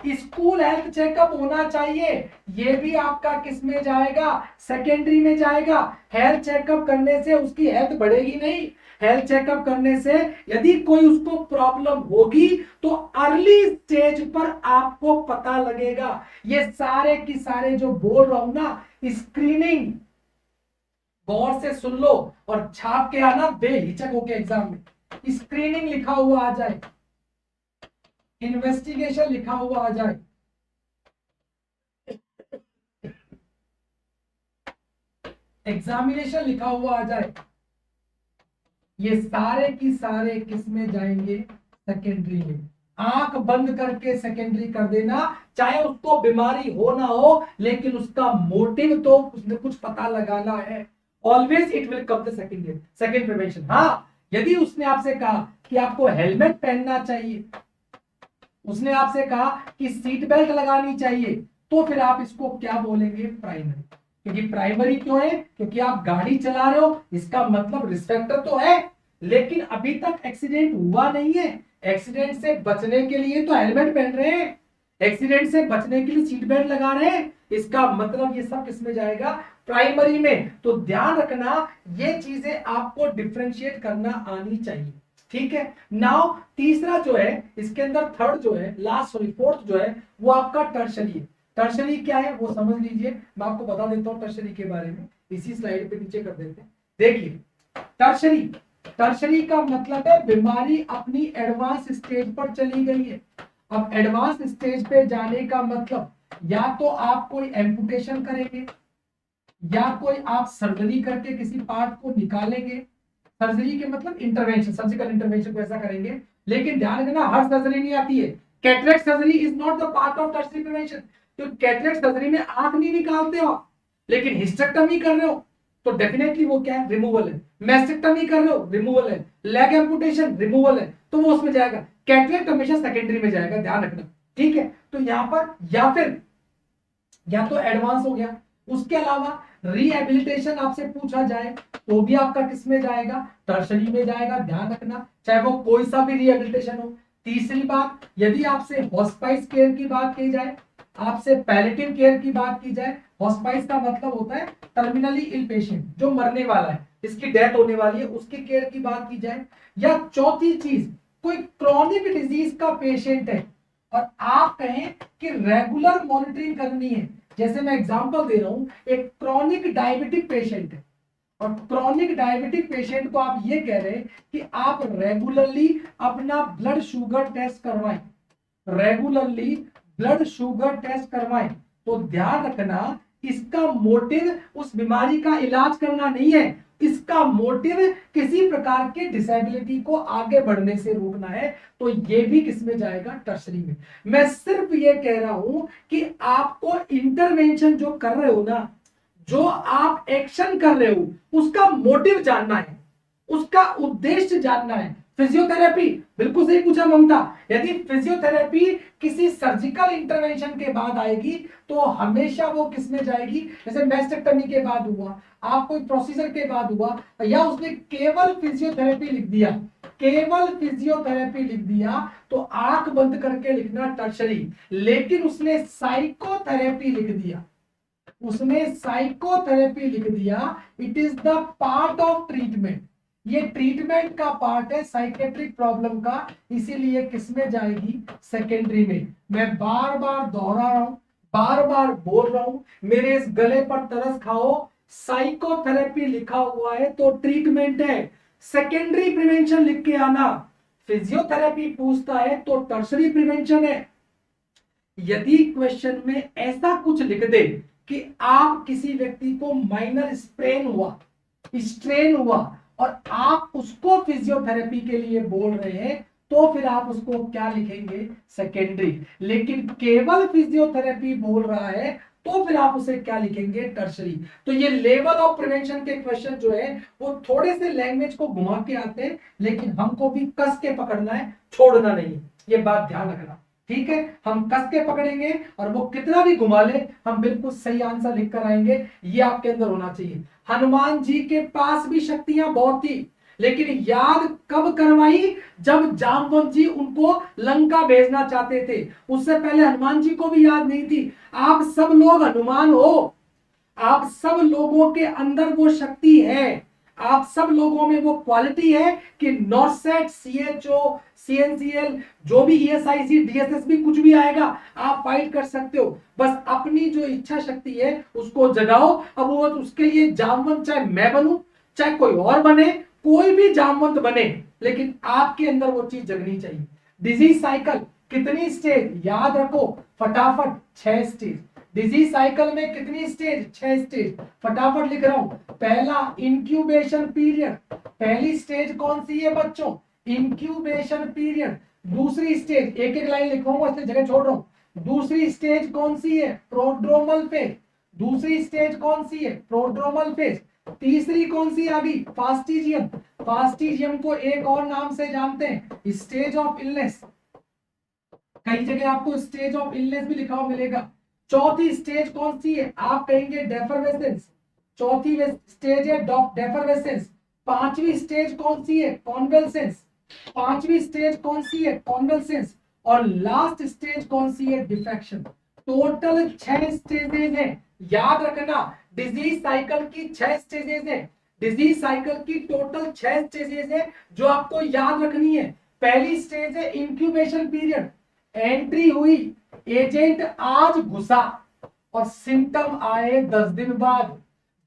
स्कूल हेल्थ चेकअप होना चाहिए, ये भी आपका किस में जाएगा, सेकेंडरी में जाएगा। हेल्थ चेकअप करने से उसकी हेल्थ बढ़ेगी नहीं, हेल्थ चेकअप करने से यदि कोई उसको प्रॉब्लम होगी तो अर्ली स्टेज पर आपको पता लगेगा। ये सारे की सारे जो बोल रहा हूं ना, स्क्रीनिंग गौर से सुन लो और छाप के आना बेहिचक होके एग्जाम में। स्क्रीनिंग लिखा हुआ आ जाए, इन्वेस्टिगेशन लिखा हुआ आ जाए, एग्जामिनेशन लिखा हुआ आ जाए, ये सारे की सारे किस में जाएंगे, सेकेंडरी में। आंख बंद करके सेकेंडरी कर देना, चाहे उसको बीमारी हो ना हो, लेकिन उसका मोटिव तो उसने कुछ पता लगाना है। Always it will come the second prevention. हाँ, यदि उसने आपसे कहा कि आपको हेलमेट पहनना चाहिए, उसने आपसे कहा कि सीट बेल्ट लगानी चाहिए, तो फिर आप इसको क्या बोलेंगे, प्राइमरी। क्योंकि प्राइमरी क्यों है, क्योंकि आप गाड़ी चला रहे हो, इसका मतलब रिस्पेक्टर तो है, लेकिन अभी तक एक्सीडेंट हुआ नहीं है। एक्सीडेंट से बचने के लिए तो हेलमेट पहन रहे हैं, एक्सीडेंट से बचने के लिए सीट बेल्ट लगा रहे हैं, इसका मतलब ये सब किसमें जाएगा, प्राइमरी में। तो ध्यान रखना, ये चीजें आपको डिफरेंशिएट करना आनी चाहिए, ठीक है। नाउ तीसरा जो है, इसके अंदर थर्ड जो है, लास्ट सॉरी फोर्थ जो है, वो आपका टर्शरी है। टर्शरी क्या है वो समझ लीजिए, मैं आपको बता देता हूं टर्शरी के बारे में, इसी स्लाइड पे नीचे कर देते हैं। देखिए टर्शरी, टर्शरी का मतलब है बीमारी अपनी एडवांस स्टेज पर चली गई है। अब एडवांस स्टेज पे जाने का मतलब, या तो आप कोई एम्पुटेशन करेंगे, या कोई आप सर्जरी करके किसी पार्ट को निकालेंगे। सर्जरी के मतलब इंटरवेंशन, सर्जिकल इंटरवेंशन को ऐसा करेंगे। लेकिन ध्यान रखना, हर सर्जरी नहीं आती है। Cataract surgery is not the part of tertiary prevention. तो कैटरेक्ट सर्जरी में आंख नहीं निकालते हो, लेकिन हिस्टेक्टमी कर रहे हो तो डेफिनेटली वो क्या है, रिमूवल है। मैस्टेक्टमी कर रहे हो, रिमूवल है। लेग एम्पुटेशन, रिमूवल है, तो वो उसमें जाएगा। कैटरेक्ट हमेशा सेकेंडरी में जाएगा, ध्यान रखना, ठीक है। तो यहां पर या फिर या तो एडवांस हो गया, उसके अलावा रिहेबिलिटेशन आपसे पूछा जाए तो भी आपका किस में जाएगा, टर्शरी में जाएगा, ध्यान रखना, चाहे वो कोई सा भी रिहेबिलिटेशन हो। तीसरी बात, यदि आपसे हॉस्पाइस केयर की बात की जाए, आपसे पैलेटिव केयर की बात की जाए, हॉस्पाइस का मतलब होता है टर्मिनली इल पेशेंट, जो मरने वाला है, इसकी डेथ होने वाली है, उसकी केयर की बात की जाए। या चौथी चीज, कोई क्रॉनिक डिजीज का पेशेंट है, और आप कहें कि रेगुलर मॉनिटरिंग करनी है, जैसे मैं एग्जांपल दे रहा हूं, एक क्रॉनिक डायबिटिक पेशेंट है और क्रॉनिक डायबिटिक पेशेंट को आप ये कह रहे हैं कि आप रेगुलरली अपना ब्लड शुगर टेस्ट करवाएं, रेगुलरली ब्लड शुगर टेस्ट करवाएं। तो ध्यान रखना, इसका मोटिव उस बीमारी का इलाज करना नहीं है, इसका मोटिव किसी प्रकार के डिसेबिलिटी को आगे बढ़ने से रोकना है। तो ये भी किसमें जाएगा? टर्शरी में। मैं सिर्फ ये कह रहा हूं कि आपको इंटरवेंशन जो कर रहे हो ना, जो आप एक्शन कर रहे हो, उसका मोटिव जानना है, उसका उद्देश्य जानना है। फिजियोथेरेपी, बिल्कुल सही पूछा ममता, यदि फिजियोथेरेपी किसी सर्जिकल इंटरवेंशन के बाद आएगी तो हमेशा वो किसमें जाएगी? जैसे मैस्टेक्टमी के बाद हुआ, आप कोई प्रोसीजर के बाद हुआ, या उसने केवल फिजियोथेरेपी लिख दिया, केवल फिजियोथेरेपी लिख दिया, तो आंख बंद करके लिखना टर्शरी। लेकिन उसने साइकोथेरेपी लिख दिया, उसने साइकोथेरेपी लिख दिया, it is the part of treatment, ये ट्रीटमेंट का पार्ट है साइकेट्रिक प्रॉब्लम का, इसीलिए किसमें जाएगी? सेकेंडरी में। मैं बार बार दोहरा रहा हूं, बार बार बोल रहा हूं, मेरे इस गले पर तरस खाओ, साइकोथेरेपी लिखा हुआ है तो ट्रीटमेंट है, सेकेंडरी प्रिवेंशन लिख के आना। फिजियोथेरेपी पूछता है तो टर्शरी प्रिवेंशन है। यदि क्वेश्चन में ऐसा कुछ लिख दे कि आप किसी व्यक्ति को माइनर स्ट्रेन हुआ, स्ट्रेन हुआ, और आप उसको फिजियोथेरेपी के लिए बोल रहे हैं, तो फिर आप उसको क्या लिखेंगे? सेकेंडरी। लेकिन केवल फिजियोथेरेपी बोल रहा है तो फिर आप उसे क्या लिखेंगे? टर्शरी। तो ये लेवल ऑफ प्रिवेंशन के क्वेश्चन जो है वो थोड़े से लैंग्वेज को घुमा के आते हैं, लेकिन हमको भी कस के पकड़ना है, छोड़ना नहीं, ये बात ध्यान रखना, ठीक है? हम कस के पकड़ेंगे और वो कितना भी घुमा ले, हम बिल्कुल सही आंसर लिख कर आएंगे, ये आपके अंदर होना चाहिए। हनुमान जी के पास भी शक्तियां बहुत थी, लेकिन याद कब करवाई? जब जामवंत जी उनको लंका भेजना चाहते थे, उससे पहले हनुमान जी को भी याद नहीं थी। आप सब लोग हनुमान हो, आप सब लोगों के अंदर वो शक्ति है, आप सब लोगों में वो क्वालिटी है कि नॉर्सेट, सीएचओ, सीएनसीएल, जो भी ईएसआईसी, डीएसएसबी कुछ भी आएगा, आप फाइट कर सकते हो। बस अपनी जो इच्छा शक्ति है उसको जगाओ। अब वो उसके लिए जामवंत चाहे मैं बनूं, चाहे कोई और बने, कोई भी जामवंत बने, लेकिन आपके अंदर वो चीज जगनी चाहिए। डिजीज साइकिल कितनी स्टेज? याद रखो फटाफट, 6 स्टेज। डिजीज साइकिल में कितनी स्टेज? 6 स्टेज। फटाफट लिख रहा हूं। पहला इंक्यूबेशन पीरियड, पहली स्टेज कौन सी है बच्चों? Incubation period. दूसरी स्टेज, एक एक लाइन लिखवाऊंगा इसलिए जगह छोड़ रहा हूं। दूसरी स्टेज कौन सी है? Prodromal phase. दूसरी स्टेज कौन सी है? Prodromal phase. तीसरी कौन सी आ गई? फास्टिजियम। फास्टिजियम को एक और नाम से जानते हैं, स्टेज ऑफ इलनेस। कई जगह आपको स्टेज ऑफ इलनेस भी लिखा हुआ मिलेगा। चौथी स्टेज कौन सी है? आप कहेंगे डेफरवेसेंस, चौथी स्टेज है डेफरवेसेंस। पांचवी स्टेज कौन सी है? कॉन्वेल्सेंस। पांचवी स्टेज कौन सी है? कॉन्वेल्सेंस। और लास्ट स्टेज कौन सी है? डिफेक्शन। टोटल 6 स्टेजेस हैं, याद रखना। डिजीज साइकिल की 6 स्टेजेस है, डिजीज साइकिल की टोटल 6 स्टेजेस है जो आपको याद रखनी है। पहली स्टेज है इंक्यूबेशन पीरियड, एंट्री हुई, एजेंट आज घुसा और सिम्टम आए 10 दिन बाद।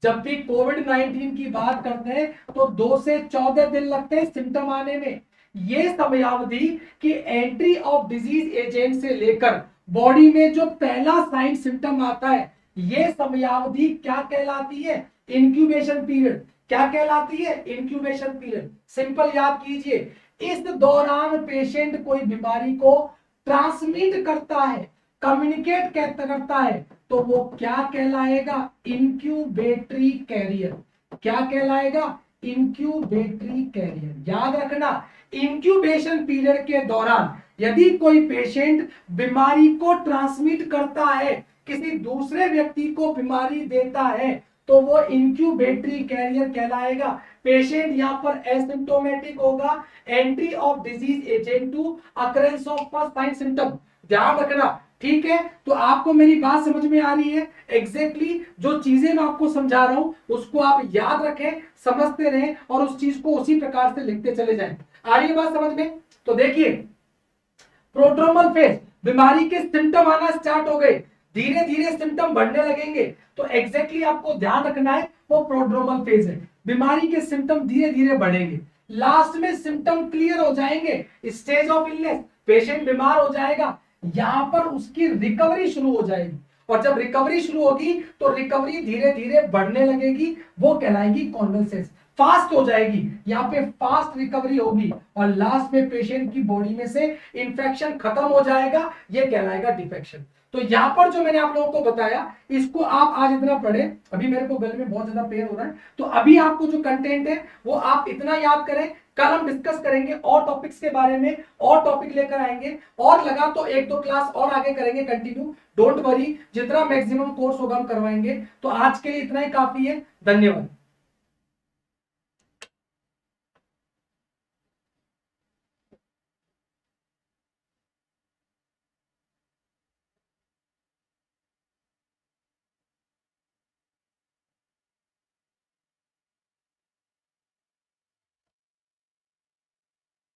जब भी कोविड-19 की बात करते हैं तो 2 से 14 दिन लगते हैं सिम्टम आने में। ये समयावधि कि एंट्री ऑफ डिजीज एजेंट से लेकर बॉडी में जो पहला साइन सिम्टम आता है, ये समयावधि क्या कहलाती है? Incubation period. क्या कहलाती है? Incubation period. सिंपल याद कीजिए, इस दौरान पेशेंट कोई बीमारी को ट्रांसमिट करता है, कम्युनिकेट करता है, तो वो क्या कहलाएगा? इंक्यूबेटरी कैरियर। क्या कहलाएगा? इंक्यूबेटरी कैरियर। याद रखना, इंक्यूबेशन पीरियड के दौरान यदि कोई पेशेंट बीमारी को ट्रांसमिट करता है, किसी दूसरे व्यक्ति को बीमारी देता है, तो वो इंक्यूबेटरी कैरियर कहलाएगा। पेशेंट यहां पर एसिम्प्टोमेटिक होगा, entry of disease agent to occurrence of first sign symptom. ध्यान रखना, ठीक है? तो आपको मेरी बात समझ में आ रही है? एग्जैक्टली जो चीजें मैं आपको समझा रहा हूं उसको आप याद रखें, समझते रहें और उस चीज को उसी प्रकार से लिखते चले जाएं। आ रही है बात समझ में? तो देखिए, प्रोड्रोमल फेज, बीमारी के सिम्टम आना स्टार्ट हो गए, धीरे धीरे सिम्टम बढ़ने लगेंगे, तो एग्जैक्टली आपको ध्यान रखना है वो प्रोड्रोमल फेज है। बीमारी के सिम्टम धीरे धीरे बढ़ेंगे, लास्ट में सिम्टम क्लियर हो जाएंगे, स्टेज ऑफ इलनेस, पेशेंट बीमार हो जाएगा, यहां पर उसकी रिकवरी शुरू हो जाएगी, और जब रिकवरी शुरू होगी तो रिकवरी धीरे धीरे बढ़ने लगेगी, वो कहलाएगी कॉन्वलसेंस, फास्ट हो जाएगी, यहाँ पे फास्ट रिकवरी होगी, और लास्ट में पेशेंट की बॉडी में से इंफेक्शन खत्म हो जाएगा, ये कहलाएगा डिफेक्शन। तो यहाँ पर जो मैंने आप लोगों को बताया, इसको आप आज इतना पढ़े, अभी मेरे को गले में बहुत ज्यादा पेन हो रहा है, तो अभी आपको जो कंटेंट है वो आप इतना याद करें, कल हम डिस्कस करेंगे और टॉपिक्स के बारे में, और टॉपिक लेकर आएंगे, और लगा तो एक दो क्लास और आगे करेंगे कंटिन्यू, डोंट वरी, जितना मैक्सिमम कोर्स होगा हम करवाएंगे। तो आज के लिए इतना ही काफी है, धन्यवाद।